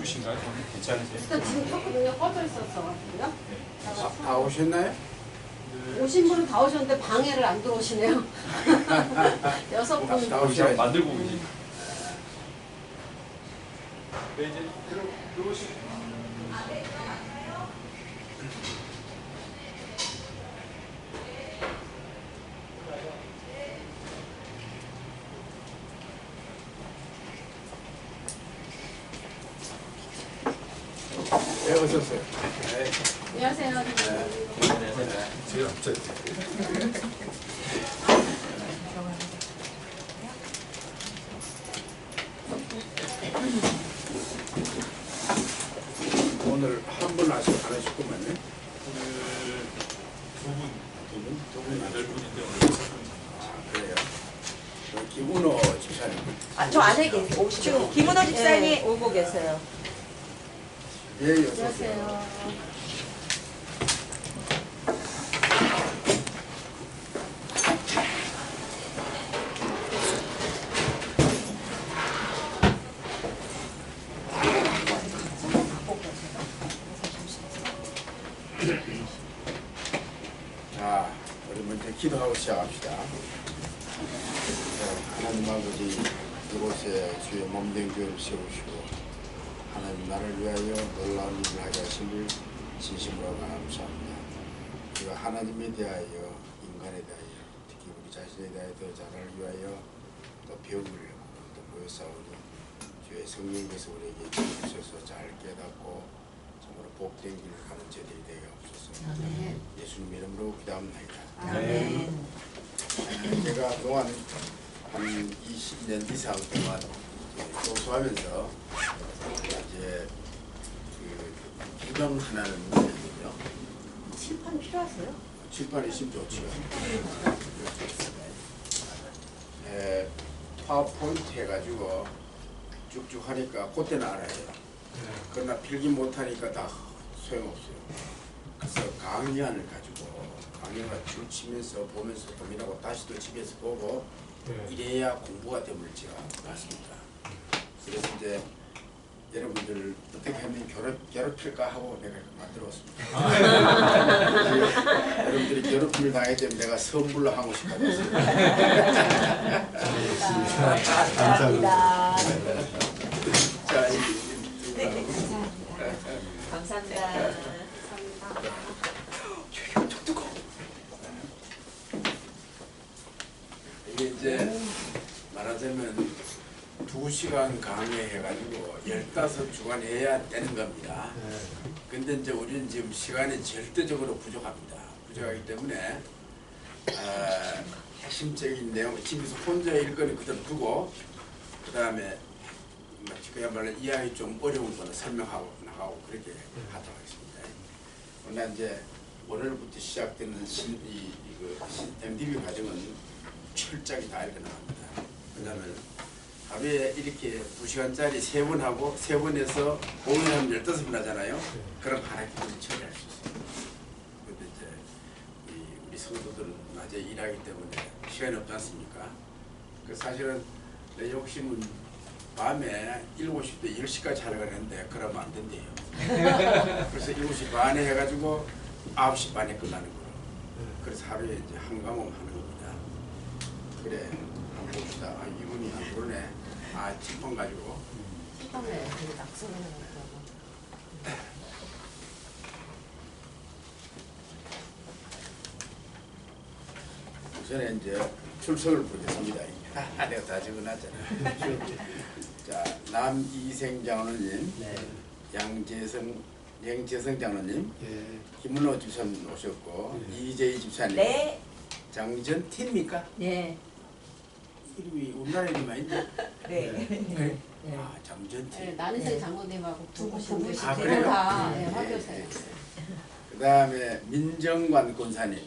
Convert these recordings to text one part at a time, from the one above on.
주신가요? 괜찮으세요? 일단 지금 켰거든요. 꺼져 있었어가지고요. 네. 다 오셨나요? 오신 분은 다 오셨는데 방해를 안 들어오시네요. 6분. 다 지금 오셔야지. 만들고 계시. 네, 이제 들어오시. 네, 어서오세요. 네. 안녕하세요. 제가 저 오늘 한 분 안 하셨구만요. 두 분, 8분인데 오늘 아, 그래요. 김은호 집사님. 저 안에 계세요. 지금 김은호 집사님이 오고 계세요. 예, 어서오세요. 안녕하세요. 자, 우리 먼저 기도하고 시작합시다. 하나님 아버지, 이곳에 주의 몸된 교회를 세우시고 하나님 나를 위하여 놀라운 일을 하게 하시길 진심으로 감사합니다. 우리가 하나님에 대하여, 인간에 대하여, 특히 우리 자신에 대하여 더 잘하기 위하여 또 배움을 또 모여 싸우니 주의 성령께서 우리에게 주셔서 잘 깨닫고 정말 복된 길을 가는 저들이 되게 없어서 예수님 이름으로 기도합니다. 아멘. 제가 그동안 한 20년 이상 동안 교수하면서 이제 그 기강 하나는 문제거든요. 칠판 필요하세요? 칠판 있으면 좋지요. 파워포인트 해가지고 쭉쭉 하니까 그때는 알아요. 그러나 필기 못하니까 다 소용없어요. 그래서 강의안을 가지고 강의가 줄 치면서 보면서 고민하고 다시 또 집에서 보고 이래야 공부가 되물지가 맞습니다. 그래서 이제 여러분들을 어떻게 하면 괴롭힐까 하고 내가 만들어왔습니다. 여러분들이 괴롭힘을 당하기 때문에 내가 선물로 하고 싶어졌어요. 감사합니다. 자, 네, 감사합니다. 이게 이제 말하자면 2시간 강의해가지고 15주간 해야 되는 겁니다. 근데 이제 우리는 지금 시간이 절대적으로 부족합니다. 부족하기 때문에 핵심적인 내용, 집에서 혼자 읽거는 그대로 두고 그 다음에 그야말로 이해하기 좀 어려운 거는 설명하고 나가고 그렇게 하도록 하겠습니다. 그러나 이제 오늘부터 시작되는 MDB 과정은 철저하게 다 읽어나갑니다. 왜냐하면 하루에 이렇게 2시간짜리 3번 하고 3번에서 공연하면 15번 하잖아요. 그럼 하나 기분이 처리할 수 있어요. 근데 이제 우리 성도들은 낮에 일하기 때문에 시간이 없지 않습니까? 그 사실은 내 욕심은 밤에 7시 때 10시까지 하려고 했는데 그러면 안 된대요. 그래서 7시 반에 해가지고 9시 반에 끝나는 거로. 그래서 하루에 이제 한 과목 하는 겁니다. 그래, 한번 봅시다. 아, 이분이 안 그러네. 아, 칠판 가지고. 칠판에 되게 낙서를 해놨더라고. 우선에 이제 출석을 보겠습니다. 내가 다 적어놨잖아. 자, 남이생 장로님, 양재성 장로님, 김문호 집사님 오셨고, 이재희 집사님, 네. 장전티입니까? 네. 이름이 우리나라 이름이 아닌데? 네. 아, 장전티. 네, 나는새 장모님하고 두 분씩 계시고 아, 그래요? 다 네, 화교사예요. 그 다음에 민정관 권사님.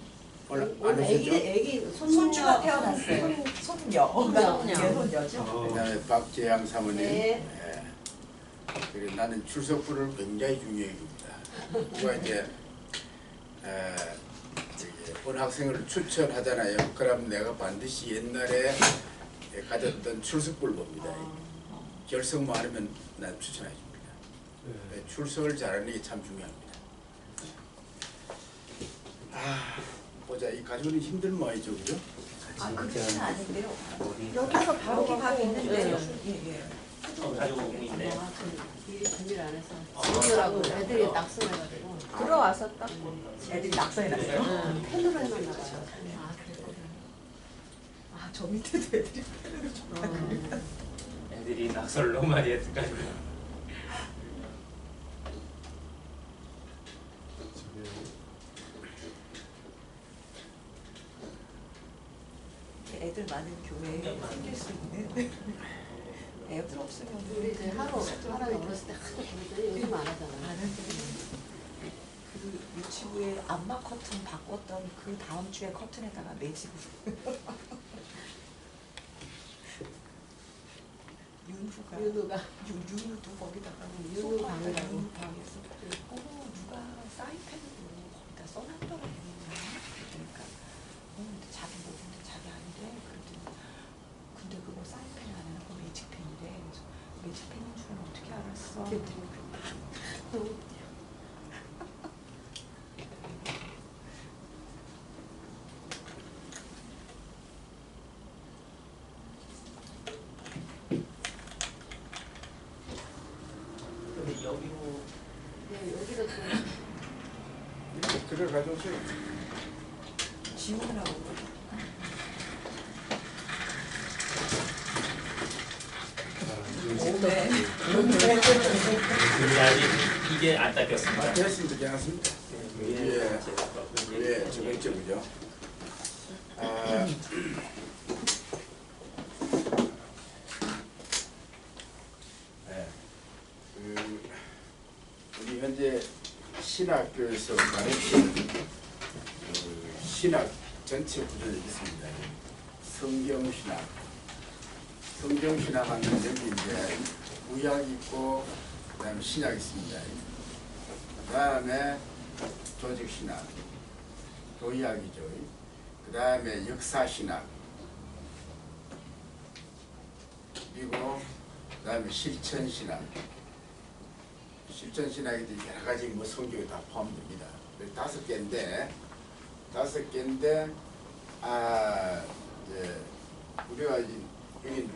오늘 안 오셨죠? 애기 손주가 태어났어요. 손녀. 네, 손녀죠. 그 다음에 박재양 사모님. 네. 그리고 나는 출석부를 굉장히 중요히 봅니다. 누가 이제 어느 학생을 추천하잖아요. 그럼 내가 반드시 옛날에 가졌던 출석부를 봅니다. 결석 많으면 난 추천해 줍니다. 출석을 잘하는 게 참 중요합니다. 보자, 이 가져오는 힘든 모양이죠, 그죠? 그렇지는 않은데요. 여기서 바로 여기 밥이 있는데요. 네. 가지고 있네. 미리 준비를 안 해서 친구들하고 애들이 낙서해가지고 들어와서 딱 애들이 낙서해놨어요. 펜으로 해놨나 봐요. 그랬구나. 저 밑에도 애들이 애들이 낙서를 너무 많이 했을까요? 애들 많은 교회에 생길 수 있는 애들 없으면 우리 이제 하루 어렸을 때 하도 그랬더니 요즘 안 하잖아. 그 유치부에 안마 커튼 바꿨던 그 다음 주에 커튼에다가 매직을 윤우가 윤우도 거기다가 윤우 방이라고. 윤우 방에서 누가 사인펜으로 거기다 써놨더라고. 그러니까 근데 자기 뭐는데 자기 안 돼. 그랬더니 근데 그거 사인펜이 아니라 그거 매직펜이래. 그래서 매직펜인 줄은 어떻게 알았어? 근데 여기로 여기도 좀 그래 가져오세요. 지우느라고. 네. 아직 이게 안 닦였습니다. 됐습니다. 괜찮습니다. 예, 저번 주 그죠? 우리 현재 신학교에서 가르치는 신학 전체 구조를 있습니다. 성경신학. 성경신학하면 여기 이제 구약 있고 그다음에 신약 있습니다. 그다음에 조직신학, 도의학이죠. 그다음에 역사신학, 그리고 그다음에 실천신학. 실천신학에도 여러 가지 뭐 성경이 다 포함됩니다. 5개인데 이제 우리가 여기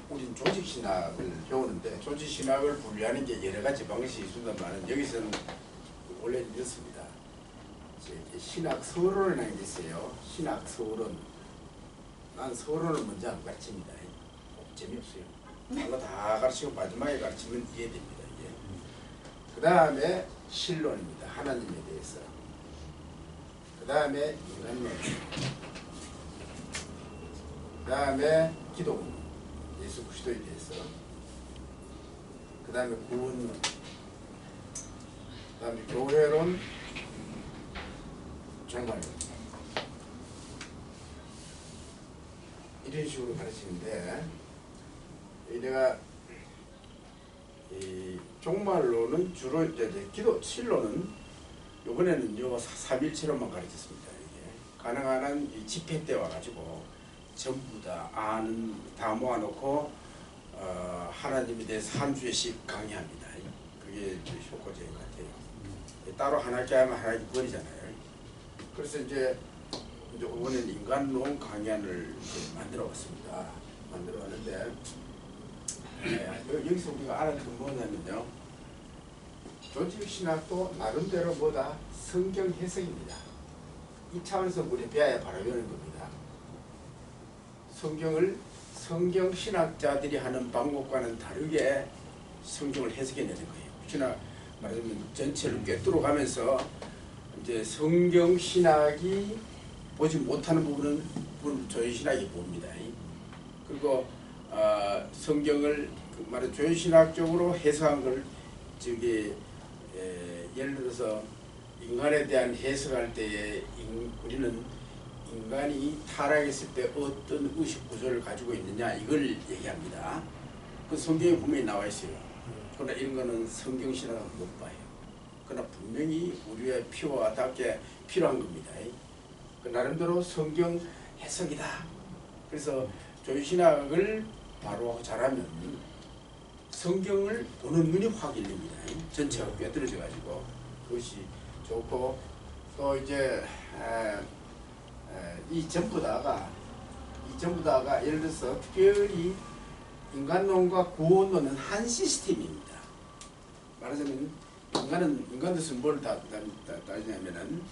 우린 조직신학을 배우는데 조직신학을 분류하는 게 여러 가지 방식이 있습니다만 여기서는 원래 이렇습니다. 신학 서론이라는 게 있어요. 신학 서론. 난 서론을 먼저 안 가르칩니다. 재미없어요. 뭔가 다 가르치고 마지막에 가르치면 이해됩니다. 그 다음에 신론입니다. 하나님에 대해서. 그 다음에 인간론. 그 다음에 기독론. 예수 그리스도에 대해서. 그 다음에 구원론. 그 다음에 교회론. 종말론. 이런 식으로 가르치는데 내가 이 종말론은 주로 이제 기도 실론은 이번에는 요 3일체로만 가르쳤습니다. 이게 가능한 한 이 집회 때 와가지고 전부 다 모아놓고 하나님에 대해서 한 주에씩 강의합니다. 그게 효과적인 것 같아요. 따로 하나씩 하면 하나씩 버리잖아요. 그래서 이제 이번에는 인간론 강의안을 만들어봤습니다. 만들어봤는데 여기서 우리가 알아야 될 건 뭐냐면요. 조직신학도 나름대로 뭐다? 성경 해석입니다. 이 차원에서 우리 배워야 바로 이런 겁니다. 성경신학자들이 하는 방법과는 다르게 성경을 해석해내는 거예요. 혹시나 말하자면 전체를 꿰뚫어 가면서 이제 성경신학이 보지 못하는 부분은 조직신학이 봅니다. 그리고 성경을 말해 조신학적으로 해석한 걸 예를 들어서 인간에 대한 해석할 때에 우리는 인간이 타락했을 때 어떤 의식 구조를 가지고 있느냐 이걸 얘기합니다. 그 성경에 분명히 나와 있어요. 그러나 이런 거는 성경신학은 못 봐요. 그러나 분명히 우리의 피와 닿게 필요한 겁니다. 그 나름대로 성경 해석이다. 그래서 조신학을 바로 잘하면 성경을 보는 눈이 확 열립니다. 전체가 꿰뚫어져 가지고 그것이 좋고 또 이제 이 전부 다가 예를 들어서 특별히 인간론과 구원론은 한 시스템입니다. 말하자면 인간으로서는 뭘 따지냐면은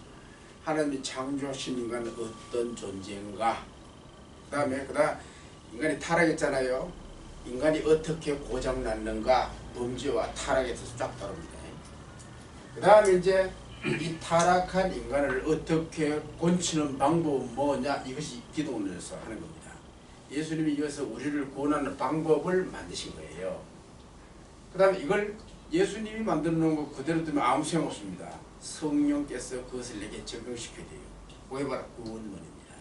하나님이 창조하신 인간은 어떤 존재인가. 그다음 인간이 타락했잖아요. 인간이 어떻게 고장났는가. 범죄와 타락에 대해서 쫙 다룹니다. 그 다음에 이제 이 타락한 인간을 어떻게 고치는 방법은 뭐냐. 이것이 기독론에서 하는 겁니다. 예수님이 이어서 우리를 구원하는 방법을 만드신 거예요. 그 다음에 이걸 예수님이 만들어 놓은 거 그대로 두면 아무 소용 없습니다. 성령께서 그것을 내게 적용시켜야 돼요. 그게 바로 구원론입니다.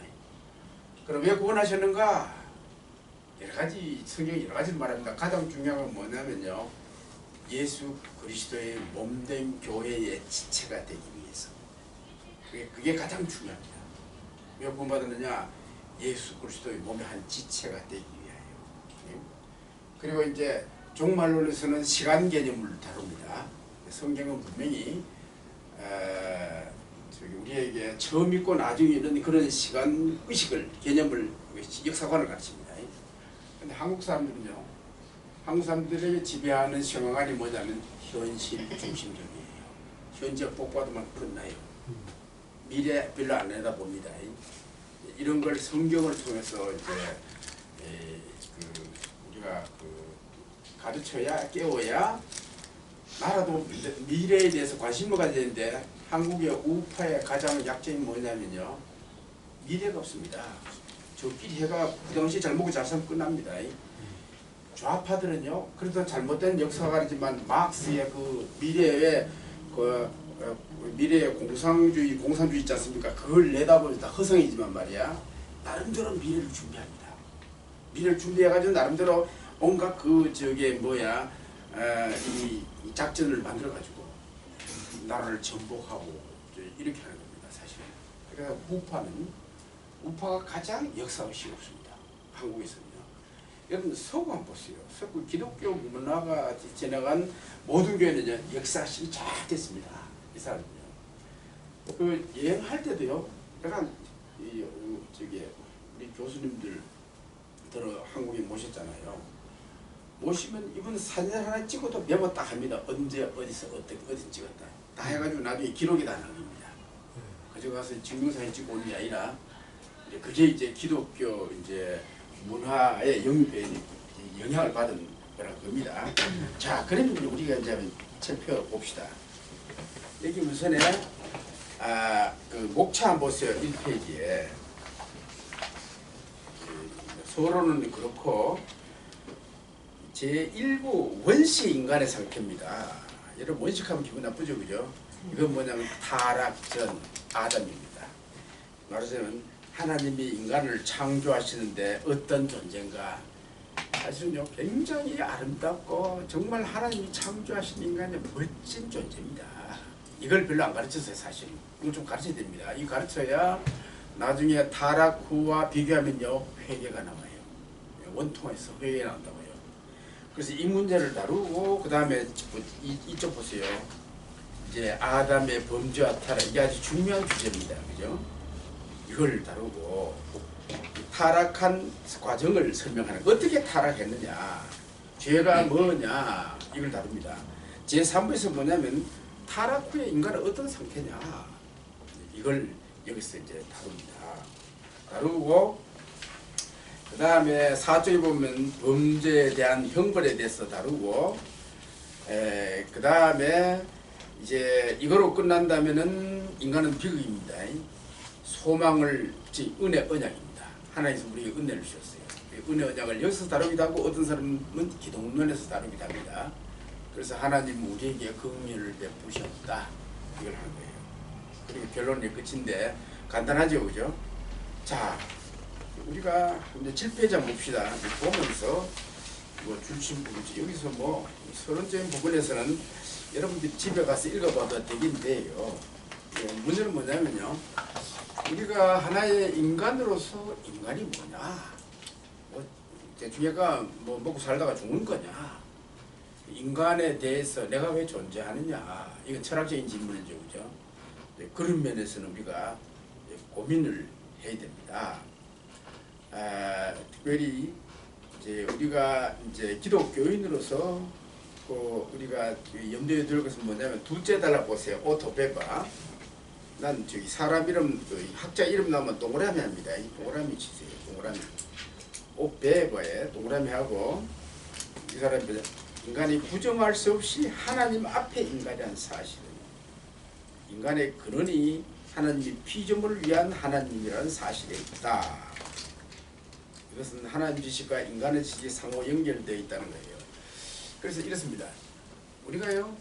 그럼 왜 구원하셨는가? 여러가지 성경이 여러가지를 말합니다. 가장 중요한 건 뭐냐면요, 예수 그리스도의 몸된 교회의 지체가 되기 위해서. 그게 가장 중요합니다. 왜 구원받았느냐? 예수 그리스도의 몸의 한 지체가 되기 위하여. 그리고 이제 종말론에서는 시간 개념을 다룹니다. 성경은 분명히 우리에게 처음 있고 나중에 있는 그런 시간 의식을, 개념을, 역사관을 가르칩니다. 근데 한국 사람들에게 지배하는 생활관이 뭐냐면 현실 중심적이에요. 현재 복받으면 끝나요. 미래 별로 안 내다봅니다. 이런 걸 성경을 통해서 이제 우리가 가르쳐야, 깨워야 나라도 미래에 대해서 관심을 가져야 되는데, 한국의 우파의 가장 약점이 뭐냐면요, 미래가 없습니다. 저끼리 해가 그 당시 잘 먹고 잘 살면 끝납니다. 좌파들은요, 그래도 잘못된 역사가지만 마크스의 그 미래의 미래의 공산주의 있지 않습니까? 그걸 내다보면 다 허성이지만 말이야, 나름대로 미래를 준비합니다. 미래를 준비해가지고 나름대로 온갖 이 작전을 만들어가지고 나라를 정복하고 이렇게 하는 겁니다, 사실. 그래서 우파가 가장 역사의식이 없습니다, 한국에서는요. 여러분 서구 한번 보세요. 서구 기독교 문화가 지나간 모든 교회는 역사심이 잘 됐습니다. 이 사람은요. 그 여행할 때도요, 약간 우리 교수님들 들어 한국에 모셨잖아요. 모시면 이분 사진 하나 찍어도 메모 딱 합니다. 언제 어디서 어디 찍었다 다 해가지고 나중에 기록이 다 남깁니다. 그저 가서 증명사진 찍고 오는 게 아니라 그게 이제 기독교 이제 문화에 영향을 받은 거라고 겁니다. 자, 그러면 우리가 이제 살펴봅시다. 여기 우선에 그 목차 한번 보세요. 1페이지에 서론은 그렇고 제1부 원시 인간의 상태입니다. 여러분 원식하면 기분 나쁘죠, 그죠? 이건 뭐냐면 타락 전 아담입니다. 말하자면 하나님이 인간을 창조하시는데 어떤 존재인가? 사실은요, 굉장히 아름답고 정말 하나님이 창조하신 인간의 멋진 존재입니다. 이걸 별로 안 가르쳤어요, 사실. 이걸 좀 가르쳐야 됩니다. 이 가르쳐야 나중에 타락 후와 비교하면요, 회개가 나와요. 원통에서 회개가 나온다고요. 그래서 이 문제를 다루고, 그 다음에 이쪽 보세요. 이제 아담의 범죄와 타락, 이게 아주 중요한 주제입니다, 그죠? 이걸 다루고 타락한 과정을 설명하는, 어떻게 타락했느냐, 죄가 뭐냐, 이걸 다룹니다. 제3부에서 뭐냐면 타락 후에 인간은 어떤 상태냐, 이걸 여기서 이제 다루고 그 다음에 4쪽에 보면 범죄에 대한 형벌에 대해서 다루고, 그 다음에 이제 이거로 끝난다면은 인간은 비극입니다. 소망을, 은혜 언약입니다. 하나님께서 우리에게 은혜를 주셨어요. 은혜 언약을 여기서 다루기도 하고 어떤 사람은 기독론에서 다루기도 합니다. 그래서 하나님은 우리에게 긍휼을 베푸셨다, 이걸 하는 거예요. 그리고 결론이 끝인데 간단하죠, 그죠? 자, 우리가 이제 7페이지 한번 봅시다. 보면서 줄침부지 여기서 서론적인 부분에서는 여러분들이 집에 가서 읽어봐도 되긴데요. 문제는 뭐냐면요, 우리가 하나의 인간으로서 인간이 뭐냐, 대충 얘가 먹고 살다가 죽는 거냐, 인간에 대해서 내가 왜 존재하느냐, 이건 철학적인 질문이죠, 그죠? 그런 면에서는 우리가 고민을 해야 됩니다. 특별히 이제 우리가 이제 기독교인으로서 우리가 염두에 둘 것은 뭐냐면 둘째 달라 보세요. 오토 베바. 난 저기 사람 이름, 학자 이름 나오면 동그라미 합니다. 이 동그라미 치세요. 동그라미. 오베버에 동그라미 하고, 이 사람이 인간이 부정할 수 없이 하나님 앞에 인간이란 사실은, 인간의 근원이 하나님이 피조물을 위한 하나님이라는 사실에 있다. 이것은 하나님 지식과 인간의 지식이 상호 연결되어 있다는 거예요. 그래서 이렇습니다. 우리가요,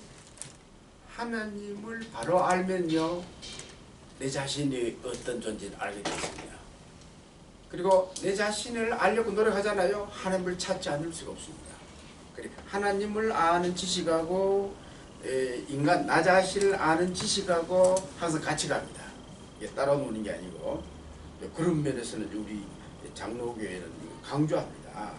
하나님을 바로 알면요, 내 자신이 어떤 존재를 알게 되습니다. 그리고 내 자신을 알려고 노력하잖아요. 하나님을 찾지 않을 수가 없습니다. 그러니까 하나님을 아는 지식하고 인간 나 자신을 아는 지식하고 항상 같이 갑니다. 이게 따라 노는 게 아니고, 그런 면에서는 우리 장로교회는 강조합니다.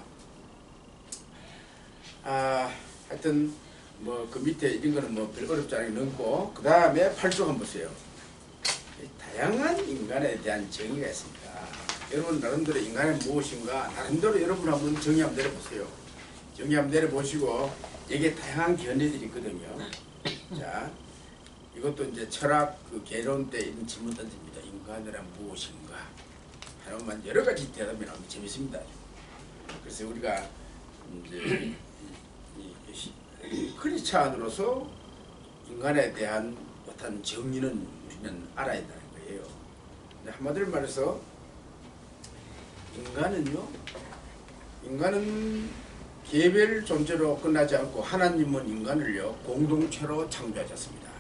하여튼 뭐 그 밑에 이런 거는 뭐 별 어렵지 않게 넣고, 그 다음에 8쪽 한번 보세요. 다양한 인간에 대한 정의가 있습니다. 여러분 나름대로 인간은 무엇인가 나름대로 여러분 한번 정의 한번 내려보세요. 정의 한번 내려보시고, 여기에 다양한 견해들이 있거든요. 자, 이것도 이제 철학 그 개론 때 이런 질문 던집니다. 인간이란 무엇인가? 하나만 여러 가지 대답이 나오면 재밌습니다. 그래서 우리가 이제 크리스찬으로서 인간에 대한 어떤 정의는 우리는 알아야 된다는 거예요. 한마디로 말해서 인간은 개별 존재로 끝나지 않고 하나님은 인간을요 공동체로 창조하셨습니다.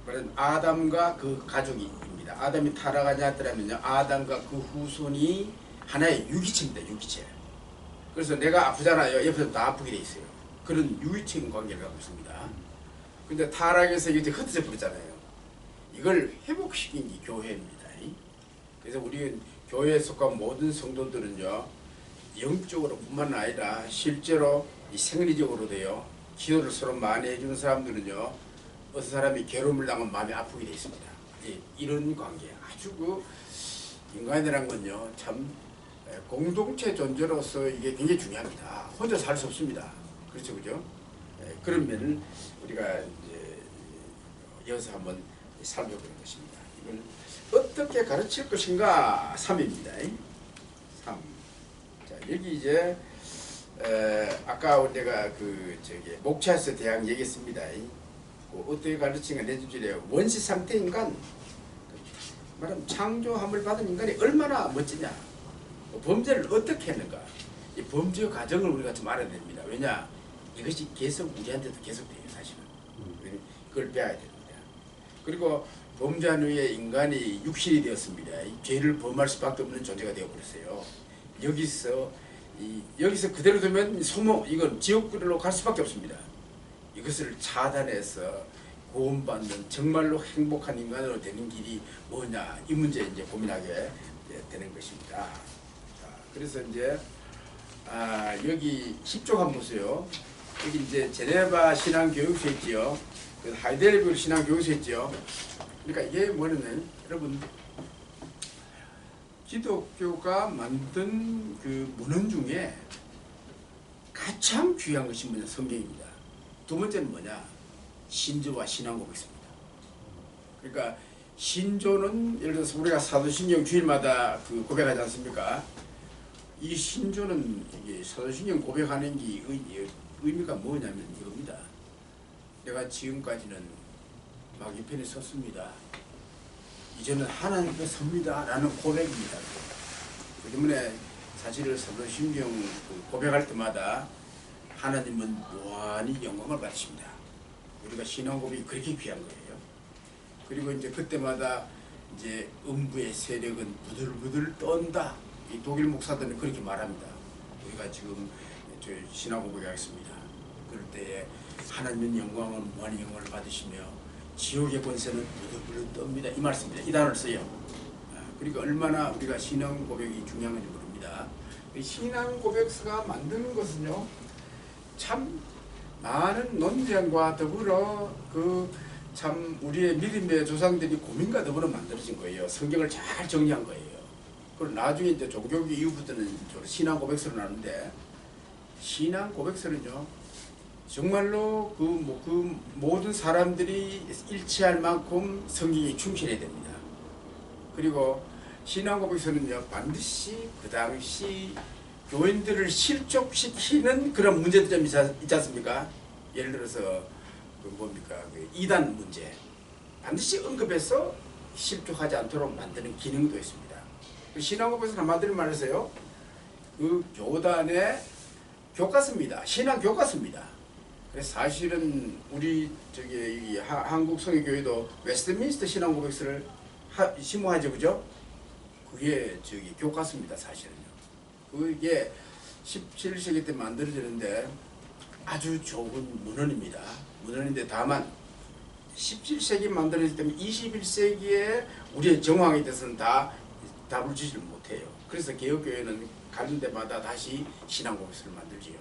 그래서 아담과 그 가족입니다. 아담이 타락하지 않더라면요, 아담과 그 후손이 하나의 유기체입니다. 유기체. 그래서 내가 아프잖아요. 옆에서 다 아프게 돼 있어요. 그런 유기체인 관계를 갖고 있습니다. 근데 타락해서 이게 흩어져 버렸잖아요. 이걸 회복시킨 게 교회입니다. 그래서 우리 교회에 속한 모든 성도들은요, 영적으로 뿐만 아니라 실제로 이 생리적으로도요, 기도를 서로 많이 해주는 사람들은요, 어떤 사람이 괴로움을 당하면 마음이 아프게 되어 있습니다. 이런 관계, 아주 그 인간이라는 건요, 참 공동체 존재로서 이게 굉장히 중요합니다. 혼자 살 수 없습니다. 그렇죠, 그죠? 그런 면을 우리가 이제 여기서 한번 살펴보는 것입니다. 이걸 어떻게 가르칠 것인가? 3입니다. 3. 자, 여기 이제 아까 내가 목차에서 대학 얘기했습니다. 어떻게 가르치는가 내주지래요. 원시 상태 인간, 말하면 창조함을 받은 인간이 얼마나 멋지냐, 범죄를 어떻게 했는가, 이 범죄 과정을 우리가 좀 알아야 됩니다. 왜냐, 이것이 계속 우리한테도 계속돼요. 사실은 그걸 배워야 됩니다. 그리고 범죄한 후에 인간이 육신이 되었습니다. 죄를 범할 수밖에 없는 존재가 되어버렸어요. 여기서 그대로 두면 소모, 이건 지옥으로 갈 수밖에 없습니다. 이것을 차단해서 구원받는 정말로 행복한 인간으로 되는 길이 뭐냐, 이 문제 이제 고민하게 되는 것입니다. 자, 그래서 이제 여기 10쪽 한번 보세요. 여기 이제 제네바 신앙교육소 있지요. 하이델베르 신앙교육소 있지요. 그러니까 이게 뭐냐면, 여러분, 기독교가 만든 그 문헌 중에 가장 귀한 것이 뭐냐, 성경입니다. 두 번째는 뭐냐, 신조와 신앙고백이 있습니다. 그러니까 신조는 예를 들어서 우리가 사도신경 주일마다 그 고백하지 않습니까? 이 신조는 이게 사도신경 고백하는 게 의미가 뭐냐면 이겁니다. 내가 지금까지는 마귀 편에 섰습니다. 이제는 하나님 앞에 섭니다. 라는 고백입니다. 그 때문에 사실은 사도신경 고백할 때마다 하나님은 무한히 영광을 받으십니다. 우리가 신앙 고백이 그렇게 귀한 거예요. 그리고 이제 그때마다 이제 음부의 세력은 부들부들 떤다. 이 독일 목사들은 그렇게 말합니다. 우리가 지금 신앙 고백하겠습니다. 그럴 때에 하나님은 영광을 무한히 영광을 받으시며 지옥의 권세는 부들부들 떱니다. 이 말씀입니다. 이 단어를 써요. 그러니까 얼마나 우리가 신앙 고백이 중요한 건지 모릅니다. 신앙 고백서가 만드는 것은요, 참 많은 논쟁과 더불어 그 참 우리의 믿음의 조상들이 고민과 더불어 만들어진 거예요. 성경을 잘 정리한 거예요. 그리고 나중에 이제 종교기 이후부터는 신앙 고백서로 나오는데 신앙 고백서는요 정말로 그 모든 사람들이 일치할 만큼 성경에 충실해야 됩니다. 그리고 신앙 고백서는요 반드시 그 당시 교인들을 실족시키는 그런 문제들이 좀 있지 않습니까? 예를 들어서 그 뭡니까 그 이단 문제 반드시 언급해서 실족하지 않도록 만드는 기능도 있습니다. 그 신앙 고백서 한마디로 말해서요 그 교단의 교과서입니다. 신앙 교과서입니다. 그래서 사실은 우리 저기 한국 성회교회도 웨스트민스터 신앙 고백서를 심호하죠, 그죠? 그게 저기 교과서입니다, 사실은요. 그게 17세기 때 만들어지는데 아주 좋은 문헌입니다. 문헌인데 다만 17세기 만들어질 때면 21세기에 우리의 정황에 대해서는 다 답을 주지를 못해요. 그래서 개혁교회는 가는 데마다 다시 신앙 고백서를 만들지요.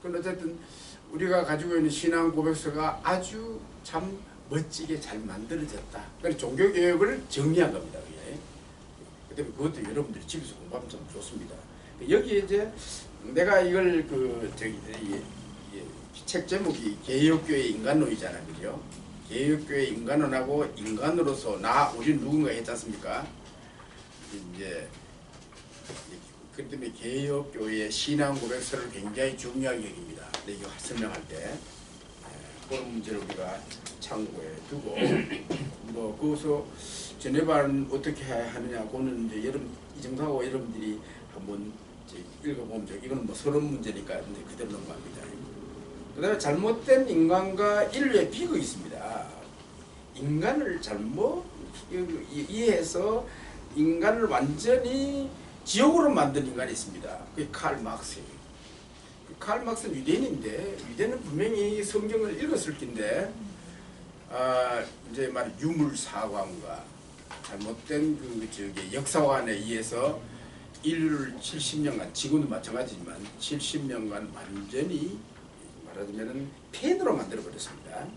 그런데 어쨌든 우리가 가지고 있는 신앙 고백서가 아주 참 멋지게 잘 만들어졌다. 그래서 종교개혁을 정리한 겁니다. 그다음에 그것도 여러분들이 집에서 공부하면 좀 좋습니다. 여기에 이제 내가 이걸 그 저기 책 제목이 개혁교회 인간론이잖아요, 그죠? 개혁교회 인간론하고 인간으로서 우리는 누군가 했지 않습니까? 이제 그렇기 때문에 개혁교회의 신앙 고백서를 굉장히 중요하게 여깁니다. 이거 설명할 때 그런 문제를 우리가 참고해 두고 뭐 거기서 제네바는 어떻게 하느냐 그거는 이제 이 정도 하고 여러분들이 한번 읽어보면 이거는 뭐 서론 문제니까 이제 그대로 넘어갑니다. 그다음에 잘못된 인간과 인류의 비극이 있습니다. 인간을 잘못 이해해서 인간을 완전히 지옥으로 만든 인간이 있습니다. 그게 칼 막스예요. 칼 막스는 유대인인데 유대인은 분명히 성경을 읽었을 텐데 이제 말 유물사관과 잘못된 그 저기 역사관에 의해서 인류를 70년간 지금도 마찬가지지만 70년간 완전히 말하자면은 폐인으로 만들어 버렸습니다.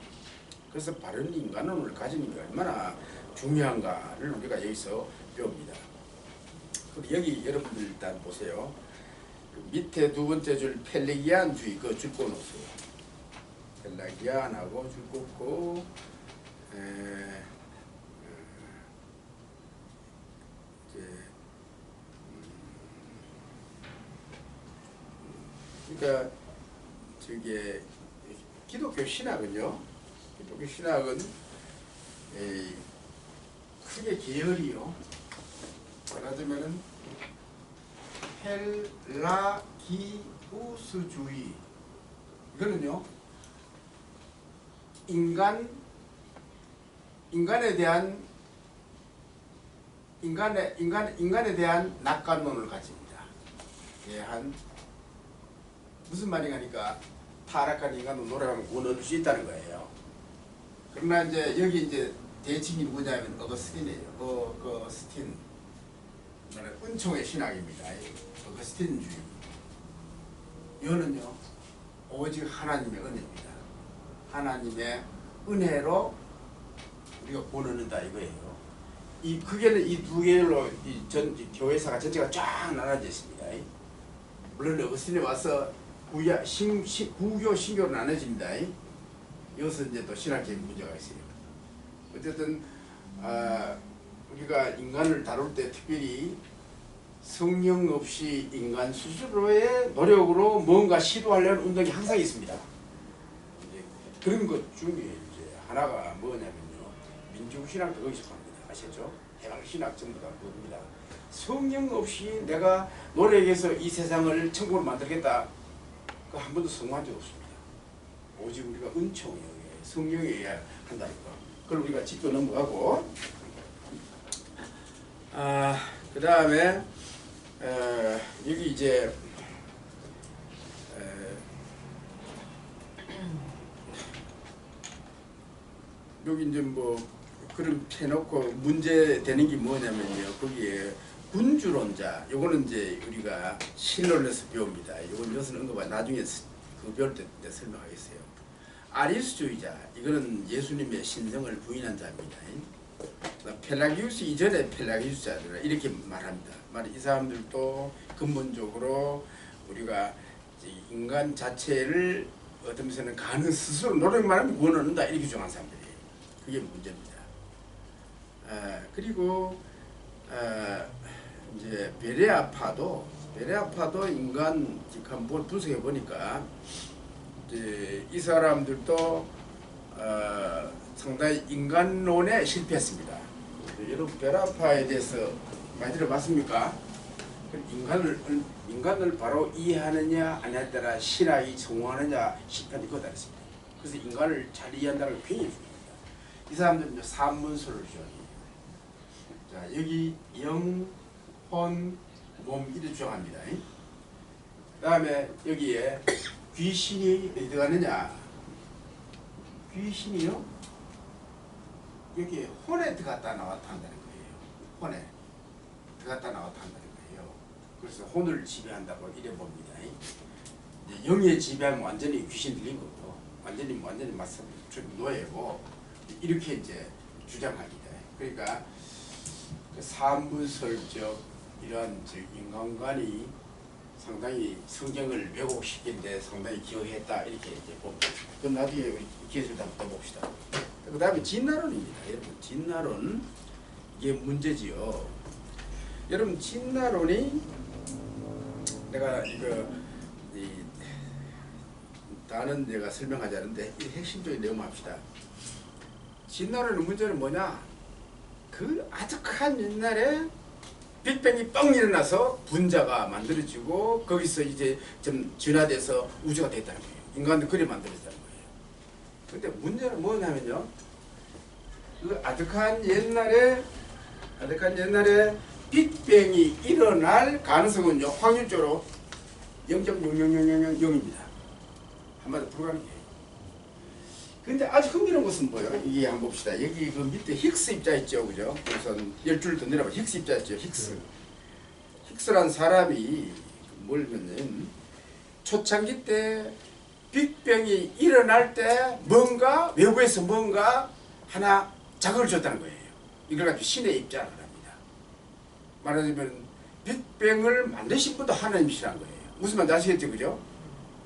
그래서 바른 인간론을 가지는 게 얼마나 중요한가를 우리가 여기서 배웁니다. 그리고 여기 여러분들 일단 보세요. 그 밑에 두 번째 줄 펠레기안주의 그거 줄 꺼놓으세요. 펠레기안하고 줄 꽂고 그러니까 저기 기독교 신학은요. 기독교 신학은 크게 계열이요. 말하자면은 펠라기우스주의 이거는요. 인간에 대한 낙관론을 가집니다. 무슨 말인가 하니까 타락한 인간도 노력하면 구원 얻을 수 있다는 거예요. 그러나 이제 여기 이제 대칭이 뭐냐면 어거스틴이에요. 어거스틴 은총의 신학입니다. 어거스틴주의. 이거는요 오직 하나님의 은혜입니다. 하나님의 은혜로 우리가 구원 얻는다 이거예요. 그게는 이 두 개로 전 교회사가 전체가 쫙 나눠져 있습니다. 물론 어거스틴에 와서 구교 신교로 나눠집니다. 여기서 이제 또 신학적인 문제가 있어요. 어쨌든 우리가 인간을 다룰 때 특별히 성령 없이 인간 스스로의 노력으로 뭔가 시도하려는 운동이 항상 있습니다. 이제 그런 것 중에 이제 하나가 뭐냐면요, 민주신학도 거기서 갑니다. 아시죠? 해방신학 전부 다 그겁니다. 성령 없이 내가 노력해서 이 세상을 천국으로 만들겠다. 그 한 번도 성공한 적 없습니다. 오직 우리가 은총에 의해 성령에 의해 한다니까. 그걸 우리가 짚고 넘어가고 그 다음에 여기 이제 여기 이제 뭐 그럼 해놓고 문제 되는 게 뭐냐면요. 거기에 군주론자, 요거는 이제 우리가 신론에서 배웁니다. 요건 여기서는 언급하 나중에 그 배울 때 설명하겠어요. 아리스주의자, 이거는 예수님의 신성을 부인한 자입니다. 펠라기우스 이전에 펠라기우스자들 이렇게 말합니다. 이 사람들도 근본적으로 우리가 인간 자체를 어떤 면에서는 가는 스스로 노력만 하면 구원 얻는다 이렇게 주장한 사람들이에요. 그게 문제입니다. 그리고 이제 베레아파도 인간 한번 분석해 보니까 이 사람들도 상당히 인간론에 실패했습니다. 여러분 베레아파에 대해서 많이 들어봤습니까? 인간을 바로 이해하느냐 아니냐에 따라 신학이 성공하느냐 실패는 이거다 했습니다. 그래서 인간을 잘 이해한다는 걸 굉장히 중요합니다. 이 사람들은 이제 삼문서를 주장해요. 자, 여기 영, 혼, 몸 이렇게 주장합니다. 그 다음에 여기에 귀신이 어디 들어가느냐? 귀신이요? 여기에 혼에 들어갔다 나왔다 한다는 거예요. 혼에 들어갔다 나왔다 한다는 거예요. 그래서 혼을 지배한다고 이래 봅니다. 이제 영의 지배하면 완전히 귀신 들린 거고, 완전히 맞서 노예고 이렇게 이제 주장합니다. 그러니까 그 사문설적 이러한 인간관이 상당히 성경을 왜곡시키는데 상당히 기여했다 이렇게 이제 봅니다. 그럼 나중에 우리 기회를 한번 더 봅시다. 그 다음에 진나론입니다. 여러분 진나론 이게 문제지요. 여러분 진나론이 내가 이거 다는 내가 설명하지 않은데 이 핵심적인 내용 합시다. 진나론의 문제는 뭐냐? 그 아득한 옛날에 빅뱅이 뻥 일어나서 분자가 만들어지고 거기서 이제 좀 진화돼서 우주가 됐다는 거예요. 인간도 그리 만들어졌다는 거예요. 근데 문제는 뭐냐면요. 그 아득한 옛날에 빅뱅이 일어날 가능성은요. 확률적으로 0.00000입니다. 한마디로 불가능해요. 근데 아주 흥미로운 것은 뭐예요? 이게 한번 봅시다. 여기 그 밑에 힉스 입자 있죠, 그죠? 우선 10줄 더 내려봐. 힉스 입자 있죠, 힉스. 힉스란 사람이 뭐냐면 초창기 때 빅뱅이 일어날 때 뭔가 외부에서 뭔가 하나 자극을 줬다는 거예요. 이걸 가지고 신의 입자를 합니다. 말하자면 빅뱅을 만드신 분도 하나님이시라는 거예요. 무슨 말인지 아시겠죠, 그죠?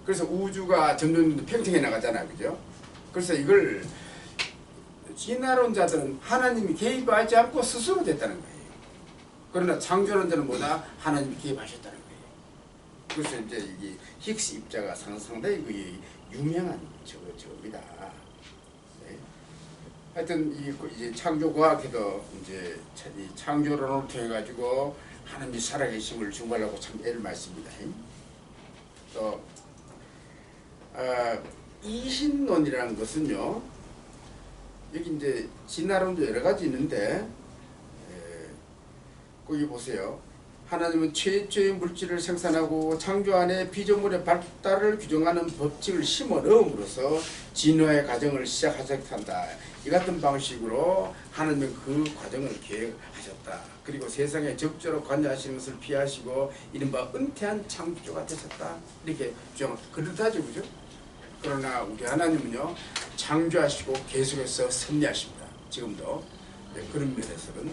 그래서 우주가 점점 팽창해 나가잖아요, 그죠? 그래서 이걸 진화론자들은 하나님이 개입하지 않고 스스로 됐다는 거예요. 그러나 창조론자는 뭐냐? 하나님이 개입하셨다는 거예요. 그래서 이제 이게 힉스 입자가 상당히 그 유명한 저겁니다. 네. 하여튼 이제 창조과학에도 이제 창조론을 통해 가지고 하나님이 살아계심을 증거하려고 참 애를 많이 씁니다. 또 이신론이라는 것은요, 여기 이제 진화론도 여러 가지 있는데, 거기 보세요. 하나님은 최초의 물질을 생산하고 창조 안에 피조물의 발달을 규정하는 법칙을 심어 넣음으로써 진화의 과정을 시작하셨단다. 이 같은 방식으로 하나님은 그 과정을 계획하셨다. 그리고 세상에 적절히 관여하시는 것을 피하시고 이른바 은퇴한 창조가 되셨다. 이렇게 주장합니다. 그렇다죠, 그죠? 그러나 우리 하나님은요, 창조하시고 계속해서 섭리하십니다. 지금도. 네, 그런 면에서는